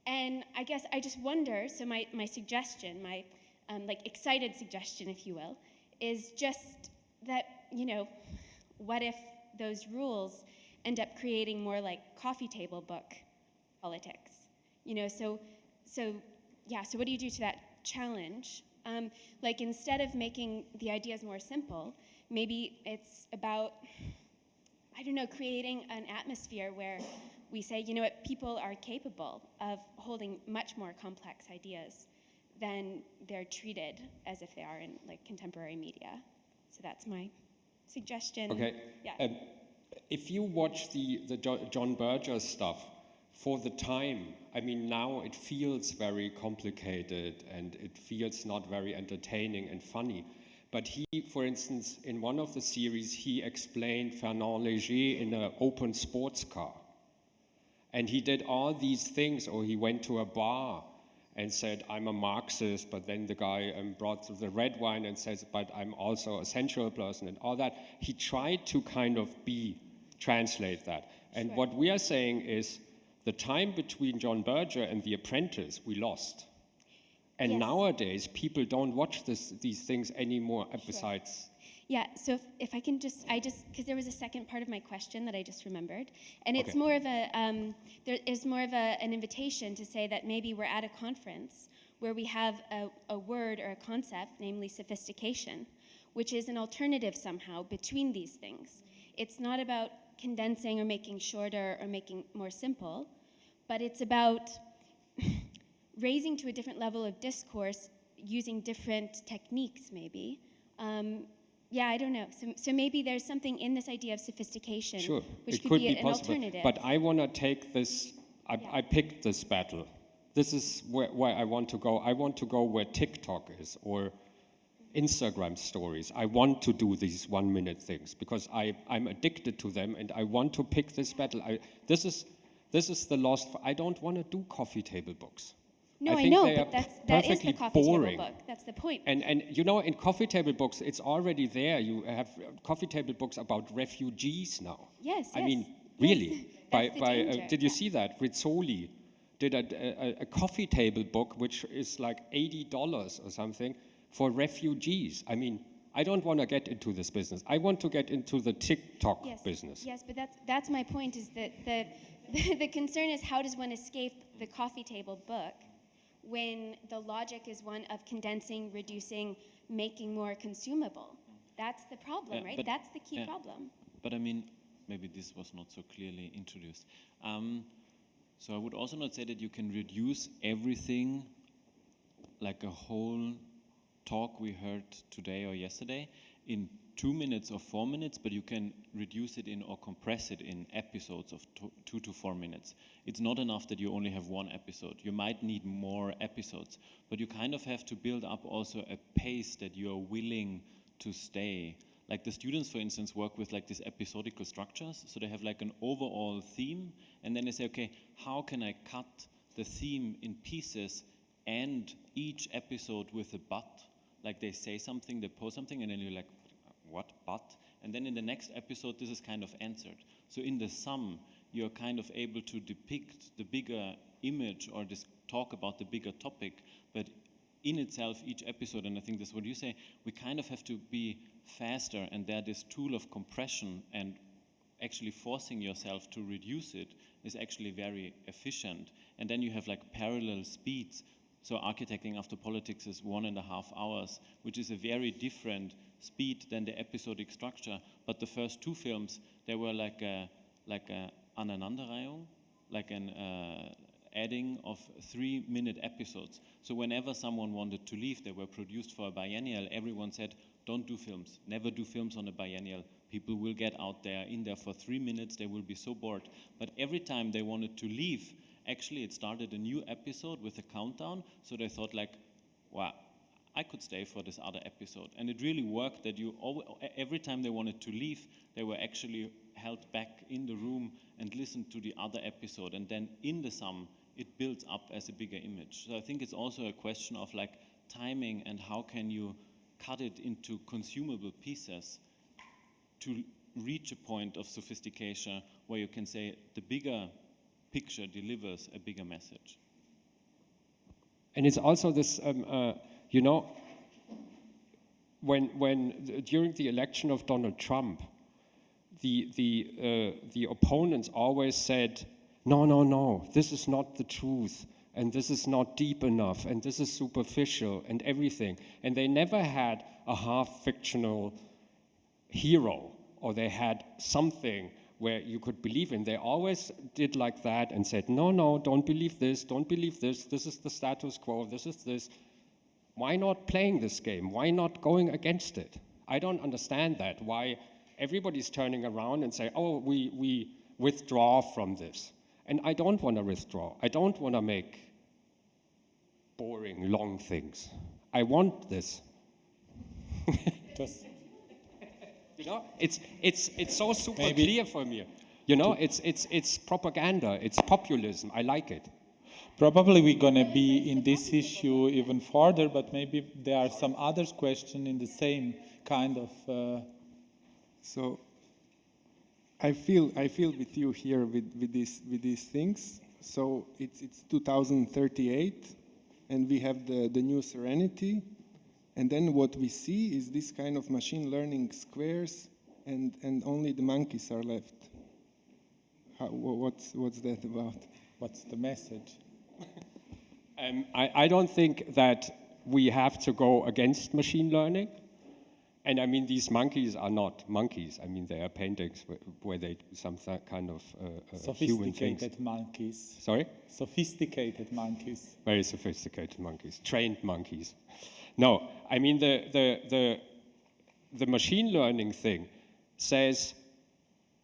And I guess I just wonder, so my suggestion, my excited suggestion, if you will, is just that, what if those rules end up creating more like coffee table book politics? So what do you do to that challenge? Instead of making the ideas more simple, maybe it's about, creating an atmosphere where we say, people are capable of holding much more complex ideas than they're treated as if they are in contemporary media. So that's my suggestion. Okay. Yeah. If you watch the John Berger stuff, for the time, now it feels very complicated and it feels not very entertaining and funny. But he, for instance, in one of the series, he explained Fernand Léger in an open sports car. And he did all these things, or he went to a bar and said, I'm a Marxist, but then the guy brought the red wine and says, but I'm also a sensual person and all that. He tried to kind of translate that. And what we are saying is, the time between John Berger and The Apprentice, we lost. And nowadays, people don't watch these things anymore, besides... Yeah, so if I can because there was a second part of my question that I just remembered, and it's more of an invitation to say that maybe we're at a conference where we have a word or a concept, namely sophistication, which is an alternative somehow between these things. It's not about condensing or making shorter or making more simple, but it's about raising to a different level of discourse using different techniques, maybe. I don't know. So maybe there's something in this idea of sophistication, which could be an alternative. But I want to take this, I picked this battle. This is where I want to go. I want to go where TikTok is, or Instagram stories. I want to do these 1-minute things, because I'm addicted to them, and I want to pick this battle. This is the lost, I don't want to do coffee table books. No, I know, but that is the coffee table book. That's the point. And in coffee table books, it's already there. You have coffee table books about refugees now. Yes. Really. Danger. Did you see that? Rizzoli did a coffee table book, which is like $80 or something, for refugees. I don't want to get into this business. I want to get into the TikTok business. Yes, but that's my point, is that the concern is, how does one escape the coffee table book when the logic is one of condensing, reducing, making more consumable? That's the problem, right? That's the key problem. But maybe this was not so clearly introduced. So I would also not say that you can reduce everything, like a whole talk we heard today or yesterday, in 2 minutes or 4 minutes, but you can reduce it in or compress it in episodes of 2 to 4 minutes. It's not enough that you only have one episode. You might need more episodes, but you kind of have to build up also a pace that you are willing to stay. Like the students, for instance, work with like these episodical structures. So they have like an overall theme, and then they say, okay, how can I cut the theme in pieces and each episode with a but? Like they say something, they post something, and then you're like, what, but? And then in the next episode, this is kind of answered. So in the sum, you're kind of able to depict the bigger image or just talk about the bigger topic, but in itself, each episode, and I think that's what you say, we kind of have to be faster, and there this tool of compression and actually forcing yourself to reduce it is actually very efficient. And then you have like parallel speeds. So Architecting After Politics is 1.5 hours, which is a very different speed than the episodic structure. But the first 2 films, they were like a Aneinanderreihung, like an adding of 3-minute episodes. So whenever someone wanted to leave, they were produced for a biennial, everyone said, don't do films, never do films on a biennial. People will get out there, in there for 3 minutes, they will be so bored. But every time they wanted to leave, actually it started a new episode with a countdown, so they thought like, wow, I could stay for this other episode. And it really worked that every time they wanted to leave, they were actually held back in the room and listened to the other episode. And then in the sum, it builds up as a bigger image. So I think it's also a question of like timing and how can you cut it into consumable pieces to reach a point of sophistication where you can say the bigger picture delivers a bigger message. And it's also this, you know, when during the election of Donald Trump, the opponents always said, no, this is not the truth, and this is not deep enough, and this is superficial, and everything. And they never had a half-fictional hero, or they had something where you could believe in. They always did like that and said, no, don't believe this, this is the status quo, this is this. Why not playing this game? Why not going against it? I don't understand that, why everybody's turning around and say, oh, we withdraw from this. And I don't want to withdraw. I don't want to make boring, long things. I want this. Just, you know, it's so super clear for me. You know, it's propaganda, it's populism. I like it. Probably we're going to be in this issue even further, but maybe there are some other questions in the same kind of... So I feel with you here with these things. So it's 2038, and we have the new Serenity, and then what we see is this kind of machine learning squares, and only the monkeys are left. What's that about? What's the message? I don't think that we have to go against machine learning. And I mean, these monkeys are not monkeys. I mean, they are paintings where they do some kind of human things. Sophisticated monkeys. Sorry? Sophisticated monkeys. Very sophisticated monkeys. Trained monkeys. No, I mean, the machine learning thing says,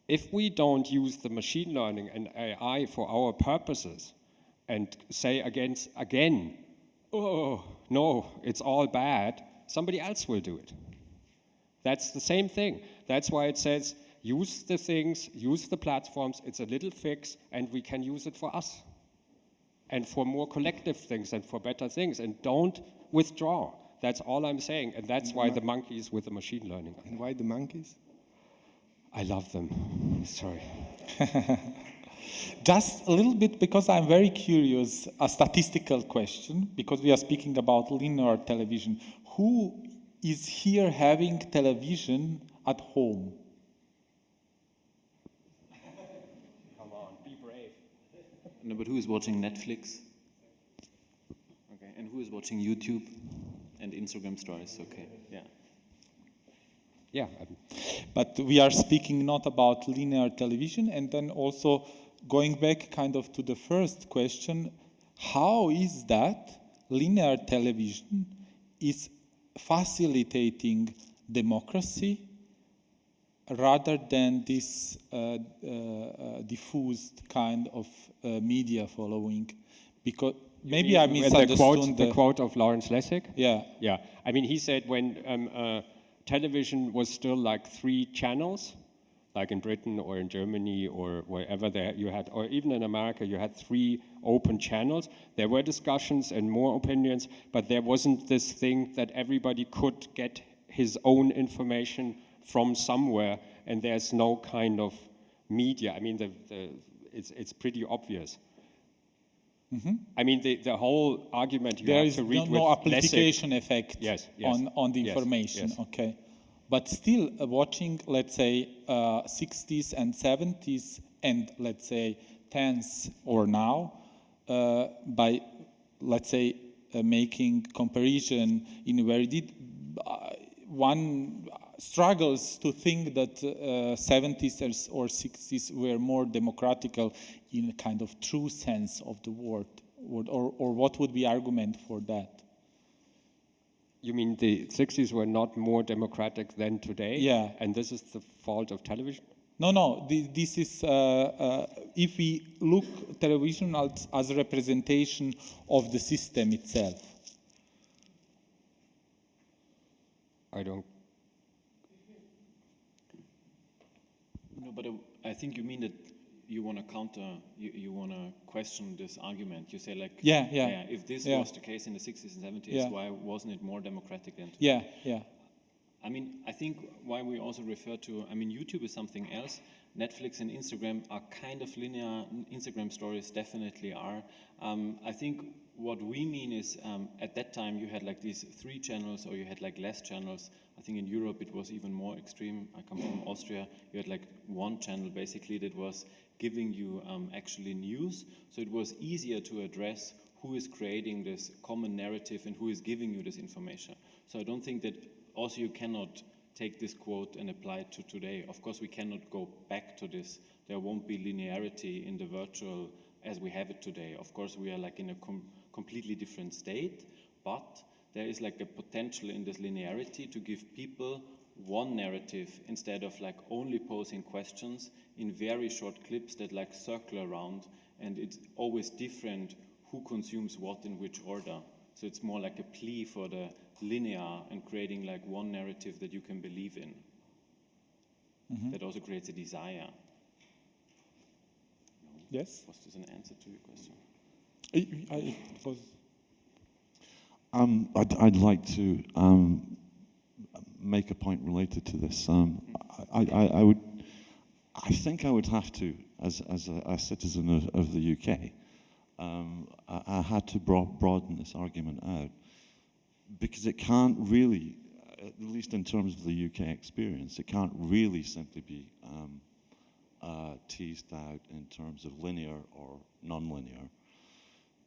if we don't use the machine learning and AI for our purposes and say again, oh, no, it's all bad, somebody else will do it. That's the same thing. That's why it says, use the things, use the platforms, it's a little fix, and we can use it for us. And for more collective things and for better things. And don't withdraw. That's all I'm saying. And that's why the monkeys with the machine learning. And why the monkeys? I love them. Sorry. Just a little bit, because I'm very curious, a statistical question, because we are speaking about linear television. Who is here having television at home? Come on, be brave. No, but who is watching Netflix? Okay, and who is watching YouTube and Instagram stories? Okay, yeah. Yeah. But we are speaking not about linear television, and then also going back kind of to the first question, how is that linear television is facilitating democracy rather than this diffused kind of media following, because maybe I misunderstood the quote of Lawrence Lessig. Yeah, yeah. I mean, he said when television was still like 3 channels, like in Britain or in Germany or wherever you had, or even in America, you had 3 open channels. There were discussions and more opinions, but there wasn't this thing that everybody could get his own information from somewhere, and there's no kind of media. I mean, it's pretty obvious. I mean, the whole argument there is no amplification effect on the information. Yes. Okay, but still watching, let's say, 60s and 70s and let's say 10s or now, by let's say making comparison in where it did, one struggles to think that 70s or 60s were more democratical in a kind of true sense of the word, or what would be argument for that? You mean the 60s were not more democratic than today? Yeah. And this is the fault of television? No. This is, if we look television as a representation of the system itself. I don't. No, but I think you mean that you want to counter, you want to question this argument. You say like, if this was the case in the 60s and 70s, why wasn't it more democratic than today? Yeah. I mean, I think why we also refer to, I mean, YouTube is something else. Netflix and Instagram are kind of linear. Instagram stories definitely are. I think what we mean is at that time you had like these 3 channels, or you had like less channels. I think in Europe it was even more extreme. I come from Austria. You had like 1 channel basically that was giving you actually news. So it was easier to address who is creating this common narrative and who is giving you this information. So I don't think that also you cannot take this quote and apply it to today. Of course, we cannot go back to this. There won't be linearity in the virtual as we have it today. Of course, we are like in a completely different state, but there is like a potential in this linearity to give people one narrative instead of like only posing questions in very short clips that like circle around, and it's always different who consumes what in which order. So it's more like a plea for the linear and creating like one narrative that you can believe in. That also creates a desire. Yes? Was this an answer to your question? I'd like to make a point related to this. I think I would have to, as a citizen of the UK, I had to broaden this argument out, because it can't really, at least in terms of the UK experience, it can't really simply be teased out in terms of linear or non-linear,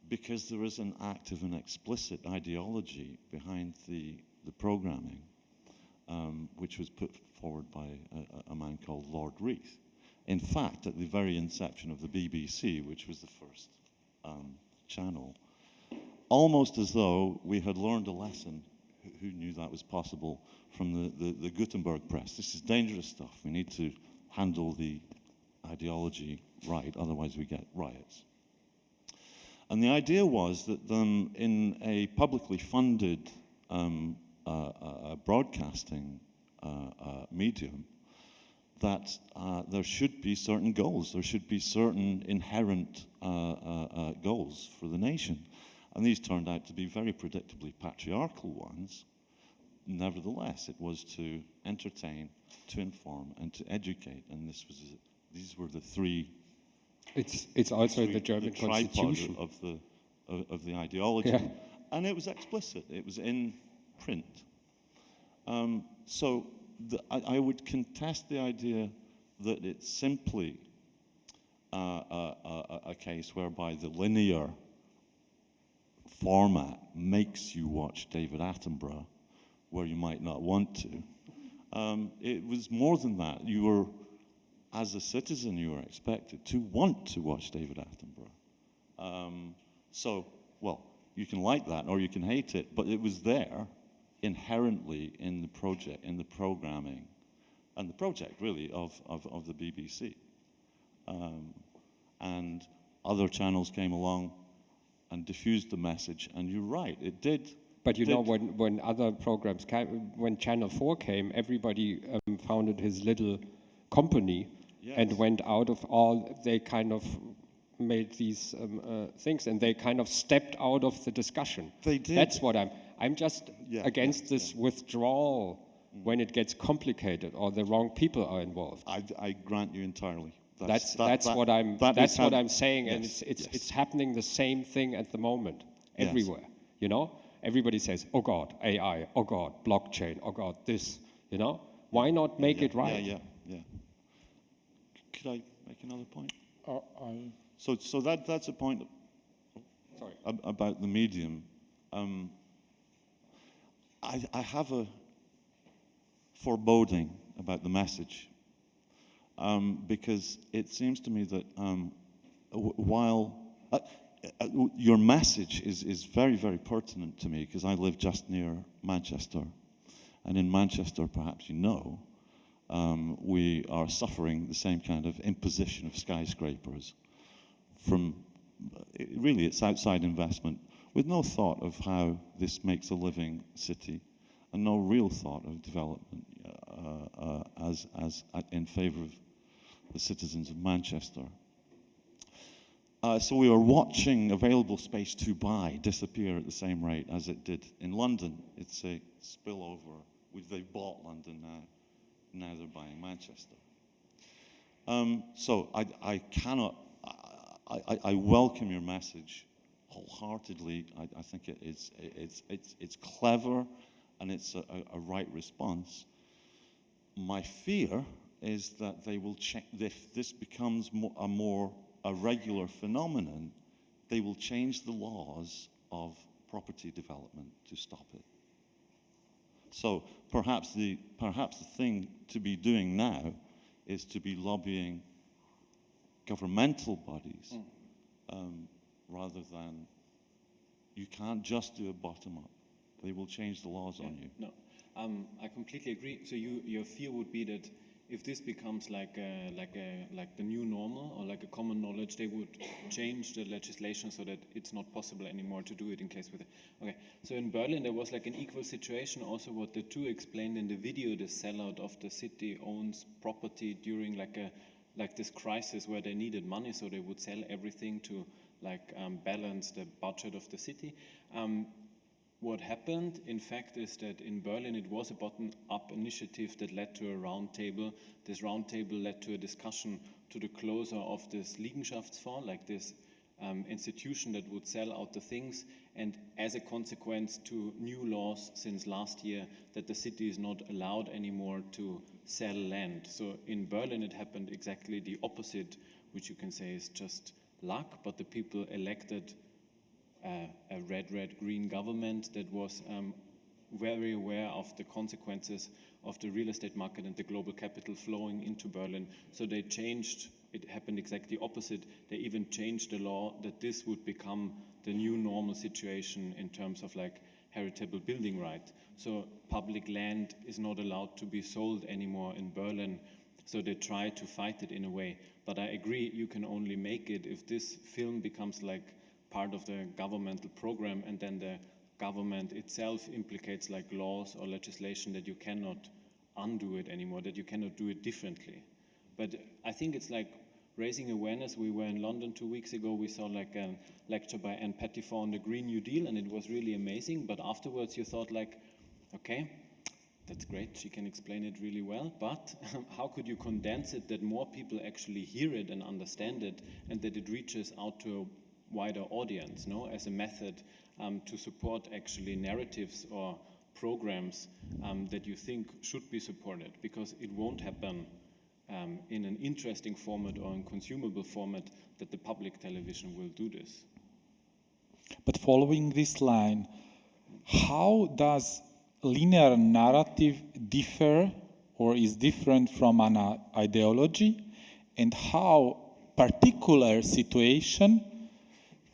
because there is an active and explicit ideology behind the programming, which was put forward by a man called Lord Roth. In fact, at the very inception of the BBC, which was the first channel, almost as though we had learned a lesson, who knew that was possible, from the Gutenberg press. This is dangerous stuff. We need to handle the ideology right, otherwise we get riots. And the idea was that then in a publicly funded broadcasting medium, that there should be certain goals, there should be certain inherent goals for the nation. And these turned out to be very predictably patriarchal ones. Nevertheless, it was to entertain, to inform, and to educate. And these were the 3. It's also in the German constitution of the ideology, and it was explicit. It was in print. So I would contest the idea that it's simply a case whereby the linear format makes you watch David Attenborough where you might not want to. It was more than that. You were, as a citizen, you were expected to want to watch David Attenborough. So, well, you can like that or you can hate it, but it was there inherently in the project, in the programming, and the project, really, of the BBC. And other channels came along and diffused the message, and you're right, it did. But you know, when other programs came, when Channel 4 came, everybody founded his little company and went out of all, they kind of made these things, and they kind of stepped out of the discussion. They did. That's what I'm just against this withdrawal when it gets complicated or the wrong people are involved. I grant you entirely. That's what I'm saying, and it's happening the same thing at the moment everywhere. You know, everybody says, "Oh God, AI! Oh God, blockchain! Oh God, this!" You know, why not make it right? Yeah. Could I make another point? So that's a point. Sorry. About the medium. I have a foreboding about the message. Because it seems to me that while your message is very, very pertinent to me, because I live just near Manchester, and in Manchester, perhaps you know, we are suffering the same kind of imposition of skyscrapers from, really it's outside investment, with no thought of how this makes a living city, and no real thought of development as in favor of the citizens of Manchester. So we are watching available space to buy disappear at the same rate as it did in London. It's a spillover. They've bought London now they're buying Manchester. So I cannot, I welcome your message wholeheartedly. I think it's clever and it's a right response. My fear is that they will check, if this becomes a regular phenomenon, they will change the laws of property development to stop it. So perhaps the thing to be doing now is to be lobbying governmental bodies rather than, you can't just do a bottom-up. They will change the laws on you. No, I completely agree. So your fear would be that if this becomes like the new normal or like a common knowledge, they would change the legislation so that it's not possible anymore to do it in case with it. Okay, so in Berlin there was like an equal situation. Also, what the two explained in the video, the sellout of the city owns property during like this crisis where they needed money, so they would sell everything to balance the budget of the city. What happened, in fact, is that in Berlin it was a bottom-up initiative that led to a roundtable. This roundtable led to a discussion to the closure of this Liegenschaftsfonds, like this institution that would sell out the things, and as a consequence to new laws since last year that the city is not allowed anymore to sell land. So in Berlin it happened exactly the opposite, which you can say is just luck, but the people elected a red-green government that was very aware of the consequences of the real estate market and the global capital flowing into Berlin. So they changed, it happened exactly opposite. They even changed the law that this would become the new normal situation in terms of like heritable building right. So public land is not allowed to be sold anymore in Berlin. So they try to fight it in a way. But I agree, you can only make it if this film becomes like part of the governmental program, and then the government itself implicates like laws or legislation that you cannot undo it anymore, that you cannot do it differently. But I think it's like raising awareness. We were in London 2 weeks ago, we saw like a lecture by Anne Pettifor on the Green New Deal, and it was really amazing, but afterwards you thought like, okay, that's great, she can explain it really well, but how could you condense it that more people actually hear it and understand it, and that it reaches out to a wider audience, no, as a method to support actually narratives or programs that you think should be supported, because it won't happen in an interesting format or in consumable format that the public television will do this. But following this line, how does linear narrative differ or is different from an ideology, and how particular situation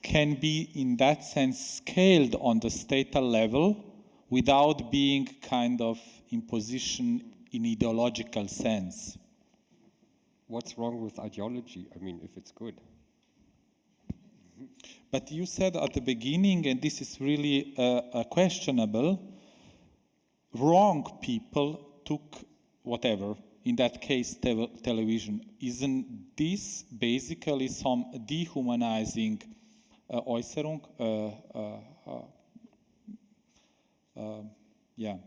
can be in that sense scaled on the statal level without being kind of imposition in ideological sense. What's wrong with ideology? I mean, if it's good. But you said at the beginning, and this is really questionable, wrong people took whatever, in that case television. Isn't this basically some dehumanizing Äußerung? Yeah.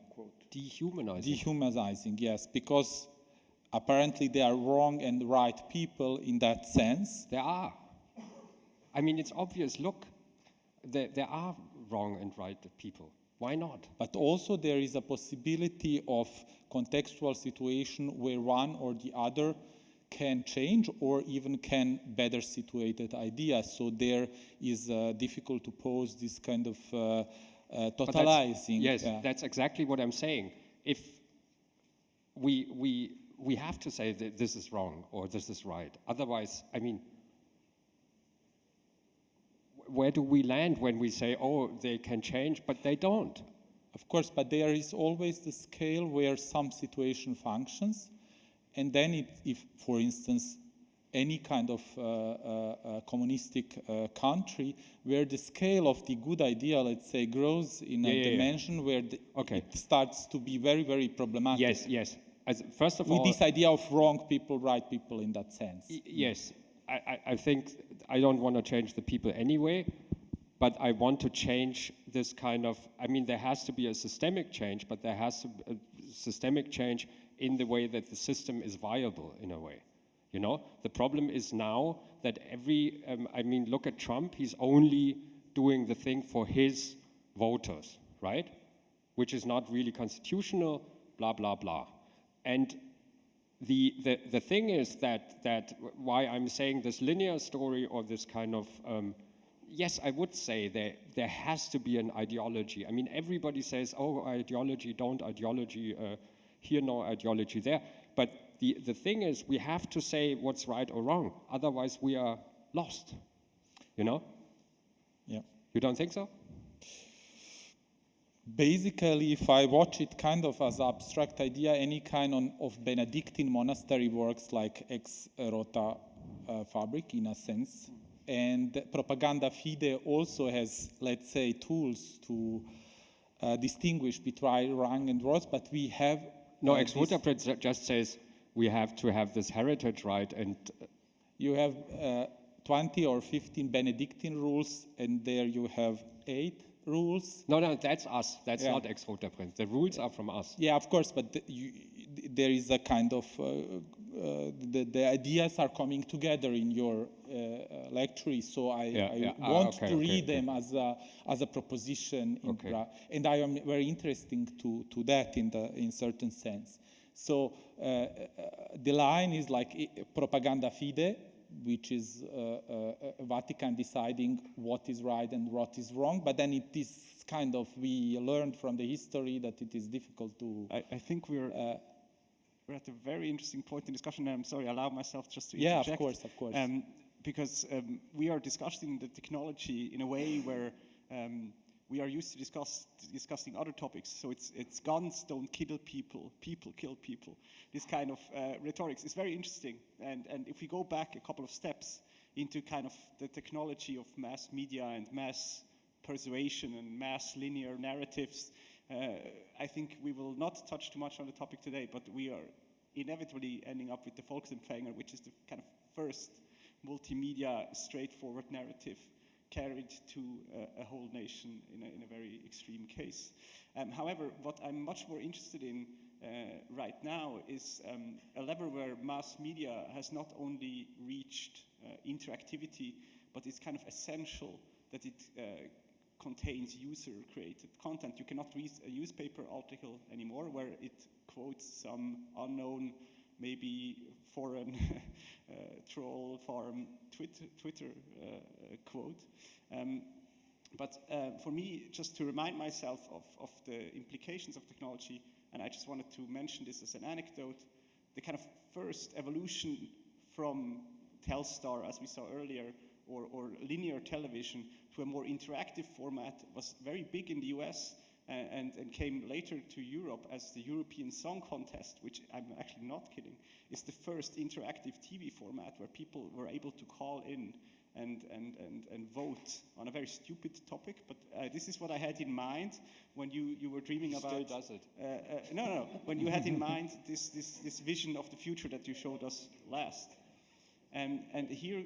Dehumanizing. Dehumanizing, yes, because apparently they are wrong and right people in that sense. There are. I mean, it's obvious. Look, there are wrong and right people. Why not? But also there is a possibility of contextual situation where one or the other can change or even can better situated ideas. So there is difficult to pose this kind of totalizing. That's exactly what I'm saying. If we have to say that this is wrong or this is right. Otherwise, I mean, where do we land when we say, oh, they can change, but they don't? Of course, but there is always the scale where some situation functions, and then if, for instance, any kind of communistic country where the scale of the good idea, let's say, grows in a dimension where it starts to be very, very problematic. Yes. First of all, with this idea of wrong people, right people in that sense. Yes. I think I don't want to change the people anyway, but I want to change this kind of, I mean, there has to be a systemic change, but there has to be a systemic change in the way that the system is viable in a way. You know, the problem is now that I mean, look at Trump, he's only doing the thing for his voters, right? Which is not really constitutional, blah, blah, blah. And the thing is that why I'm saying this linear story or this kind of, yes, I would say there has to be an ideology. I mean, everybody says, oh, ideology, don't ideology, here, no ideology there. But the thing is, we have to say what's right or wrong. Otherwise, we are lost, you know? Yeah. You don't think so? Basically, if I watch it kind of as an abstract idea, any kind of Benedictine monastery works like ex rota fabric in a sense. And propaganda fide also has, let's say, tools to distinguish between wrong and right, but we have... No, ex rota just says we have to have this heritage right, and... You have 20 or 15 Benedictine rules, and there you have 8 rules. No, that's us. That's not ex rota prince. The rules are from us. Yeah, of course, but there is a kind of the ideas are coming together in your lecture, so I want to read them as a proposition, and I am very interested to that in certain sense. So the line is like propaganda fide, which is Vatican deciding what is right and what is wrong, but then it is kind of, we learned from the history that it is difficult to... I think we're at a very interesting point in discussion, and I'm sorry, I allow myself just to interject. Yeah, of course. Because we are discussing the technology in a way where we are used to discussing other topics. So it's guns don't kill people, people kill people. This kind of rhetorics is very interesting. And if we go back a couple of steps into kind of the technology of mass media and mass persuasion and mass linear narratives, I think we will not touch too much on the topic today, but we are inevitably ending up with the Volksempfänger, which is the kind of first multimedia straightforward narrative carried to a whole nation in a very extreme case. However, what I'm much more interested in right now is a level where mass media has not only reached interactivity, but it's kind of essential that it contains user-created content. You cannot read a newspaper article anymore where it quotes some unknown, maybe foreign troll farm Twitter quote. But for me, just to remind myself of the implications of technology, and I just wanted to mention this as an anecdote, the kind of first evolution from Telstar, as we saw earlier, or linear television to a more interactive format was very big in the US and came later to Europe as the European Song Contest, which I'm actually not kidding, is the first interactive TV format where people were able to call in and vote on a very stupid topic. But this is what I had in mind when you were dreaming about. Still does it. No. When you had in mind this vision of the future that you showed us last. And here,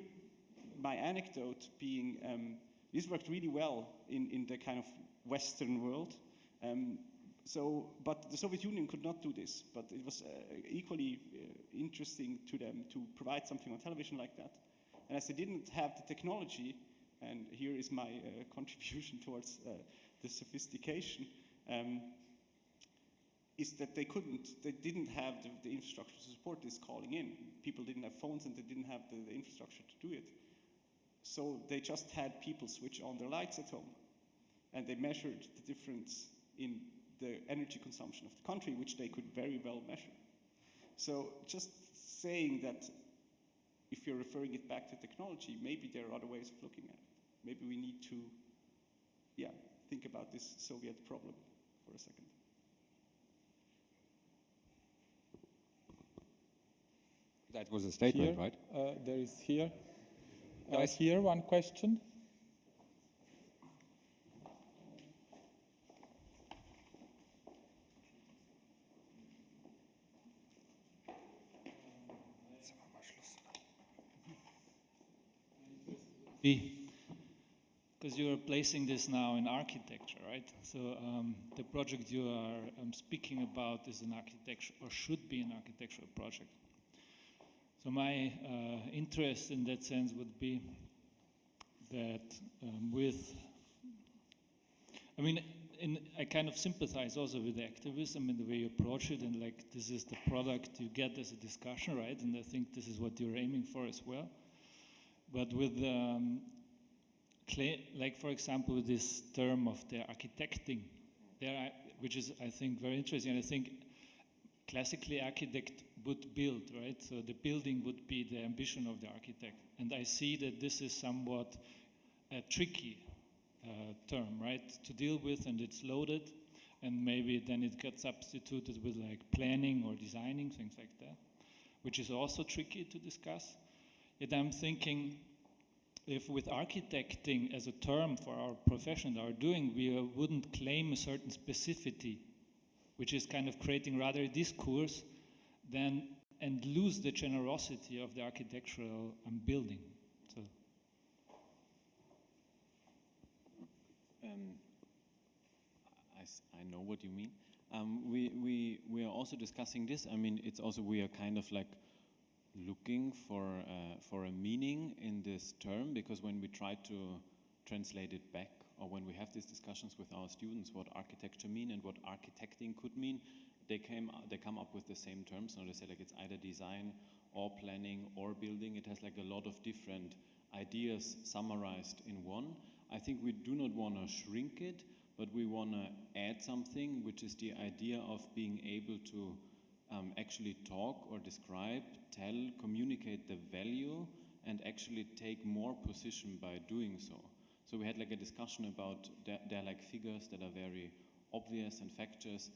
my anecdote being, this worked really well in the kind of Western world. But the Soviet Union could not do this. But it was equally interesting to them to provide something on television like that. And as they didn't have the technology, and here is my contribution towards the sophistication, is that they didn't have the infrastructure to support this calling in. People didn't have phones and they didn't have the infrastructure to do it. So they just had people switch on their lights at home. And they measured the difference in the energy consumption of the country, which they could very well measure. So just saying that if you're referring it back to technology, maybe there are other ways of looking at it. Maybe we need to, think about this Soviet problem for a second. That was a statement, right? There is here. Guys. Here, one question. Because you are placing this now in architecture, right? So the project you are speaking about is an architecture, or should be an architectural project. So my interest in that sense would be that I kind of sympathize also with activism and the way you approach it, and like this is the product you get as a discussion, right? And I think this is what you're aiming for as well. But with, like for example, with this term of the architecting, which is, I think, very interesting. And I think classically architect would build, right? So the building would be the ambition of the architect. And I see that this is somewhat a tricky term, right, to deal with, and it's loaded. And maybe then it gets substituted with like planning or designing, things like that, which is also tricky to discuss. Yet I'm thinking, if with architecting as a term for our profession, our doing, we wouldn't claim a certain specificity, which is kind of creating rather a discourse and lose the generosity of the architectural building. So. I know what you mean. We are also discussing this. I mean, it's also, we are kind of like looking for a meaning in this term, because when we try to translate it back, or when we have these discussions with our students, what architecture mean and what architecting could mean, they come up with the same terms. So they say like it's either design or planning or building. It has like a lot of different ideas summarized in one. I think we do not want to shrink it, but we want to add something, which is the idea of being able to actually talk or describe, tell, communicate the value, and actually take more position by doing so. So we had like a discussion about there are like figures that are very obvious and factors.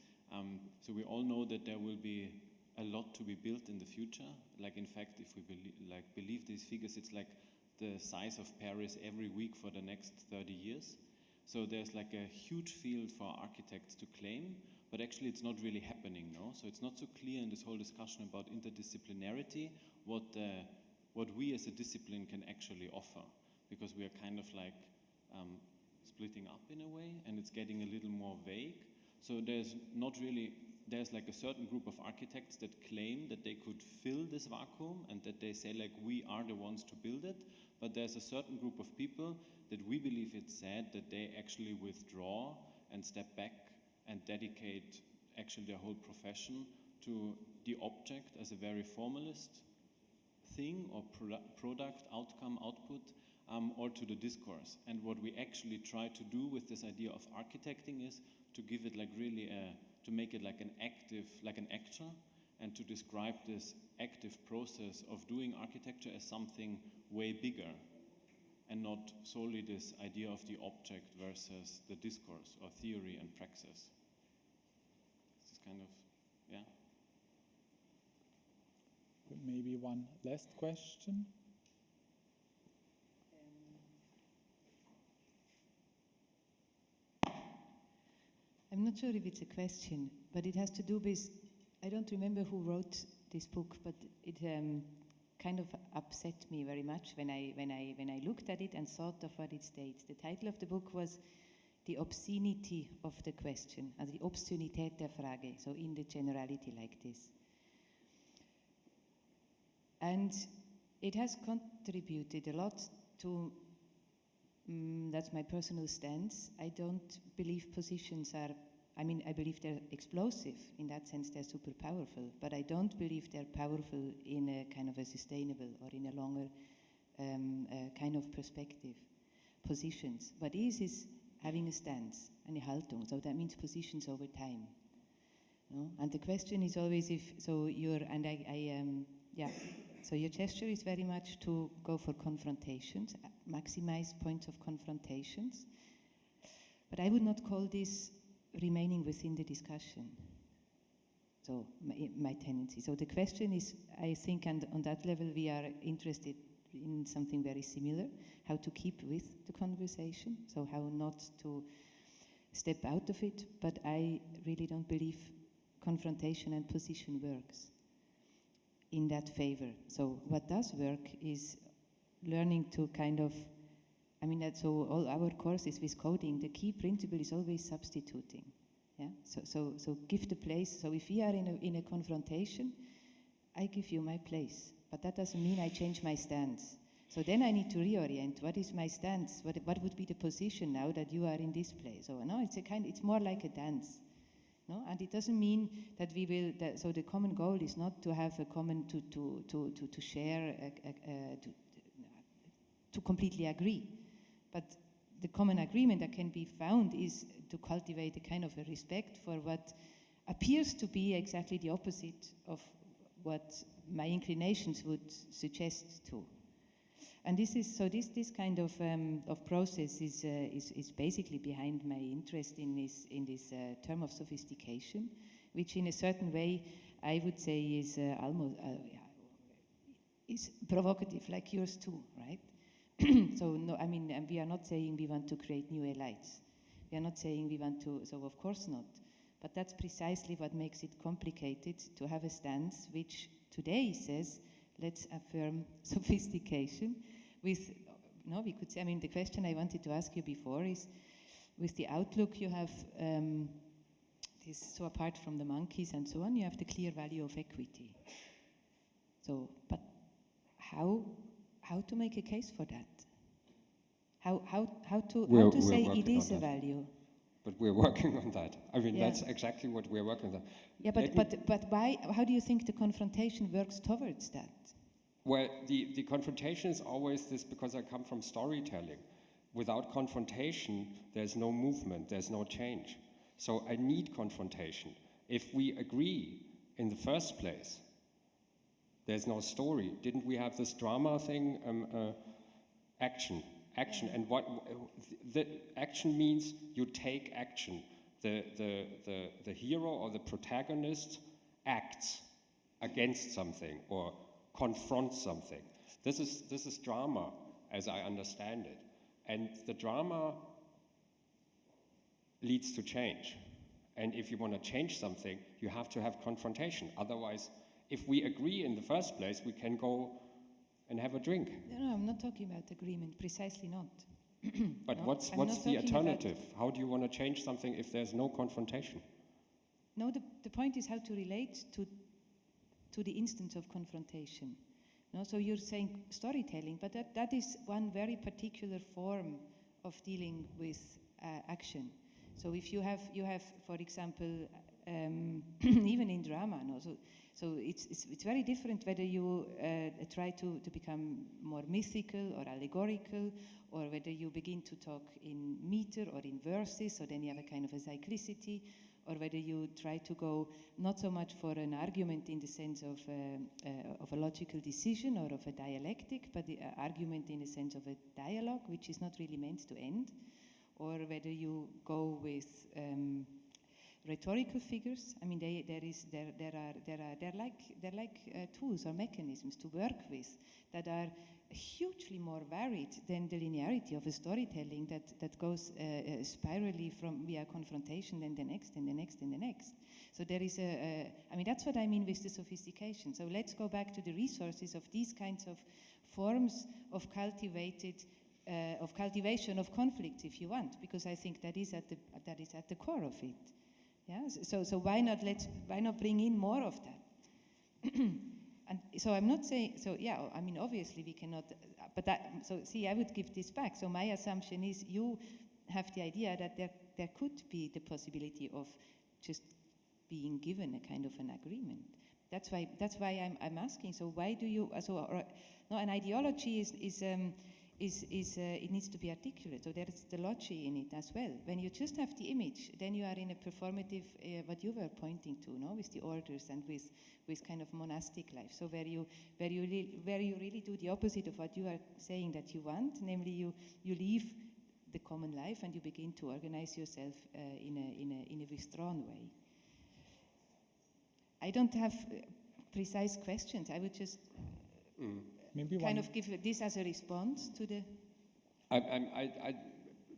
So we all know that there will be a lot to be built in the future. Like in fact, if we believe these figures, it's like the size of Paris every week for the next 30 years. So there's like a huge field for architects to claim, but actually it's not really happening, no? So it's not so clear in this whole discussion about interdisciplinarity what we as a discipline can actually offer, because we are kind of like splitting up in a way, and it's getting a little more vague. So there's like a certain group of architects that claim that they could fill this vacuum and that they say like we are the ones to build it, but there's a certain group of people that we believe it's sad that they actually withdraw and step back and dedicate actually their whole profession to the object as a very formalist thing or product, outcome, output, or to the discourse. And what we actually try to do with this idea of architecting is to give it like really to make it like an actor, and to describe this active process of doing architecture as something way bigger and not solely this idea of the object versus the discourse or theory and praxis. This is kind of, yeah. Maybe one last question. I'm not sure if it's a question, but it has to do with, I don't remember who wrote this book, but it kind of upset me very much when I looked at it and thought of what it states. The title of the book was The Obscenity of the Question, also die Obszönität der Frage, so in the generality like this. And it has contributed a lot to, that's my personal stance. I don't believe positions are, I mean, I believe they're explosive. In that sense, they're super powerful. But I don't believe they're powerful in a kind of a sustainable or in a longer kind of perspective. Positions. What is having a stance, eine Haltung. So that means positions over time. No? And the question is always if, so you're, and yeah. So your gesture is very much to go for confrontations, maximize points of confrontations. But I would not call this remaining within the discussion. So my tendency. So the question is, I think, and on that level we are interested in something very similar, how to keep with the conversation, so how not to step out of it. But I really don't believe confrontation and position works in that favor. So what does work is learning to kind of, I mean, that's so all our courses with coding, the key principle is always substituting. Yeah. So give the place. So if we are in a confrontation, I give you my place, but that doesn't mean I change my stance. So then I need to reorient. What is my stance? What would be the position now that you are in this place? So no, it's more like a dance. No? And it doesn't mean that we will, so the common goal is not to have a common, to share, to completely agree. But the common agreement that can be found is to cultivate a kind of a respect for what appears to be exactly the opposite of what my inclinations would suggest to. And this is, so this kind of process is basically behind my interest in this term of sophistication, which in a certain way I would say is almost is provocative, like yours too, right? So no, I mean, we are not saying we want to create new elites. We are not saying we want to, so of course not. But that's precisely what makes it complicated to have a stance which today says, let's affirm sophistication with, no, we could say, I mean, the question I wanted to ask you before is, with the outlook you have, this, so apart from the monkeys and so on, you have the clear value of equity. So, but how to make a case for that? How to say it is a value? But we're working on that. I mean, Yeah. that's exactly what we're working on. Yeah, but why? How do you think the confrontation works towards that? Well, the confrontation is always this, because I come from storytelling. Without confrontation, there's no movement, there's no change. So I need confrontation. If we agree in the first place, there's no story. Didn't we have this drama thing? Action. And what the action means, you take action. The hero or the protagonist acts against something or confronts something. This is drama, as I understand it. And the drama leads to change. And if you want to change something, you have to have confrontation. Otherwise, if we agree in the first place, we can go and have a drink. No, I'm not talking about agreement, precisely not. But No, what's I'm not the talking alternative? How do you want to change something if there's no confrontation? No, the point is how to relate to the instance of confrontation. No, so you're saying storytelling, but that is one very particular form of dealing with action. So if you have, for example, even in drama, no, so it's very different whether you try to become more mythical or allegorical, or whether you begin to talk in meter or in verses, so then you have a kind of a cyclicity, or whether you try to go not so much for an argument in the sense of a logical decision or of a dialectic, but the argument in the sense of a dialogue, which is not really meant to end, or whether you go with rhetorical figures. I mean, they're like tools or mechanisms to work with that are hugely more varied than the linearity of a storytelling that goes spirally from via confrontation and the next and the next and the next. So there is I mean, that's what I mean with the sophistication. So let's go back to the resources of these kinds of forms of cultivation of conflicts, if you want, because I think that is at the core of it. Yeah. So why not bring in more of that? And so I'm not saying, so yeah, I mean, obviously we cannot, but so see, I would give this back. So my assumption is you have the idea that there could be the possibility of just being given a kind of an agreement. That's why I'm asking. So why do you? No, an ideology is it needs to be articulate. So there's the logic in it as well. When you just have the image, then you are in a performative, what you were pointing to, no, with the orders and with kind of monastic life. So where you really do the opposite of what you are saying that you want, namely you leave the common life and you begin to organize yourself in a withdrawn way. I don't have precise questions. I would just maybe kind of give this as a response to the.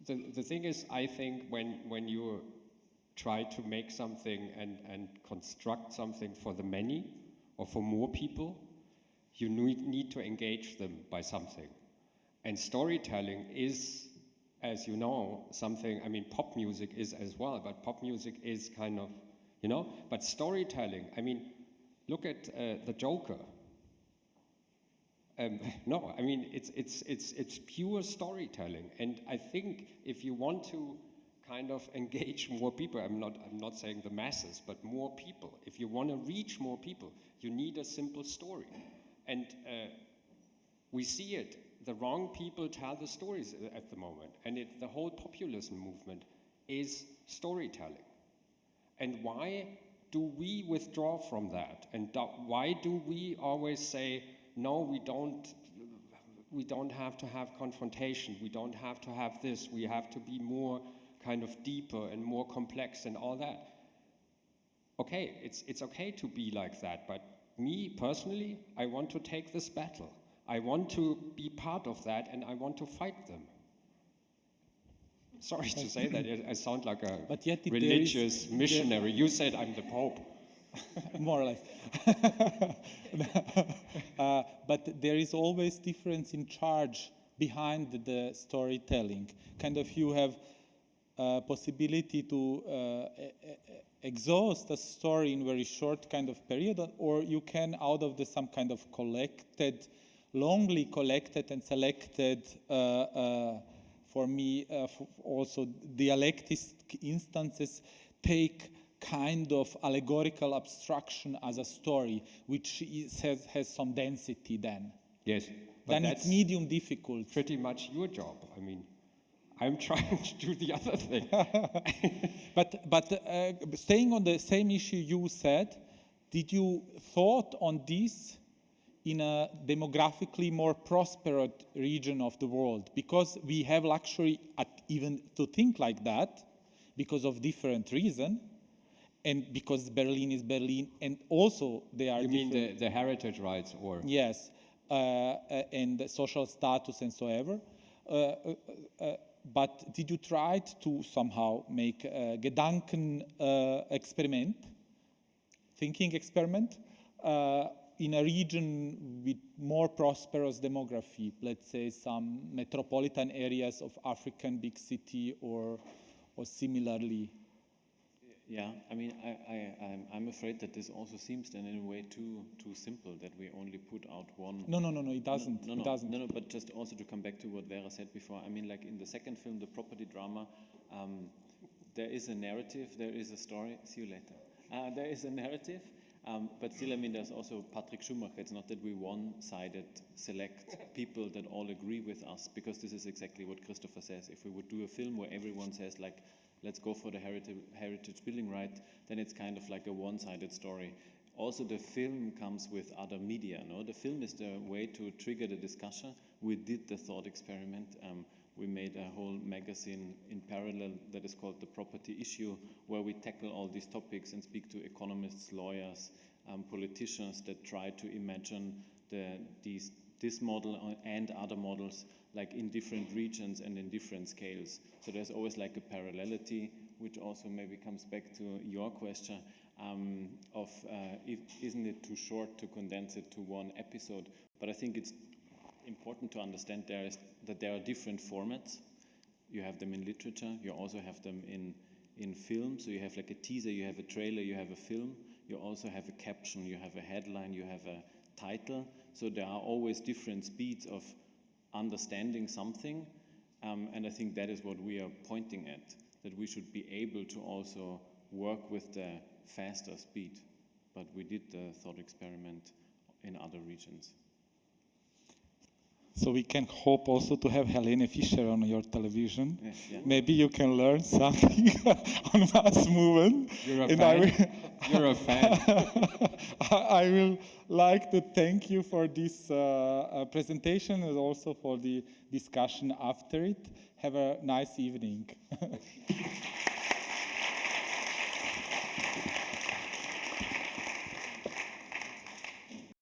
The thing is, I think when you try to make something and construct something for the many or for more people, you need to engage them by something. And storytelling is, as you know, something, I mean, pop music is as well, but pop music is kind of, you know, but storytelling, I mean, look at the Joker. No, I mean, it's pure storytelling. And I think if you want to kind of engage more people, I'm not saying the masses, but more people. If you want to reach more people, you need a simple story. And we see it. The wrong people tell the stories at the moment. And the whole populism movement is storytelling. And why do we withdraw from that? And why do we always say, no, we don't have to have confrontation. We don't have to have this. We have to be more kind of deeper and more complex and all that. Okay, it's okay to be like that. But me personally, I want to take this battle. I want to be part of that, and I want to fight them. Sorry to say that, I sound like a religious missionary. You said I'm the Pope. More or less. But there is always difference in charge behind the storytelling. Kind of you have possibility to exhaust a story in very short kind of period, or you can, out of some kind of longly collected and selected, for me, also dialectic instances, take kind of allegorical abstraction as a story, which has some density then. Yes. Then it's medium difficult. Pretty much your job. I mean, I'm trying to do the other thing. But staying on the same issue you said, did you thought on this in a demographically more prosperous region of the world? Because we have luxury even to think like that, because of different reasons. And because Berlin is Berlin, and also they are. You mean the heritage rights, or? Yes, and the social status and so ever. But did you try to somehow make a Gedanken experiment, thinking experiment, in a region with more prosperous demography, let's say some metropolitan areas of African big city or similarly? Yeah, I mean, I'm afraid that this also seems then in a way too simple, that we only put out one. No, it doesn't. No, but just also to come back to what Vera said before, I mean, like in the second film, the property drama, there is a narrative, there is a story. See you later. There is a narrative, but still, I mean, there's also Patrick Schumacher. It's not that we one-sided select people that all agree with us, because this is exactly what Christopher says. If we would do a film where everyone says like, let's go for the heritage building right, then it's kind of like a one-sided story. Also, the film comes with other media. No, the film is the way to trigger the discussion. We did the thought experiment. We made a whole magazine in parallel that is called The Property Issue, where we tackle all these topics and speak to economists, lawyers, politicians that try to imagine this model and other models like in different regions and in different scales. So there's always like a parallelity, which also maybe comes back to your question isn't it too short to condense it to one episode? But I think it's important to understand that there are different formats. You have them in literature, you also have them in film. So you have like a teaser, you have a trailer, you have a film. You also have a caption, you have a headline, you have a title. So there are always different speeds of understanding something. And I think that is what we are pointing at, that we should be able to also work with the faster speed. But we did the thought experiment in other regions. So we can hope also to have Helene Fischer on your television. Yes, yeah. Maybe you can learn something on mass movement. You're a fan. You're a fan. I will like to thank you for this presentation and also for the discussion after it. Have a nice evening.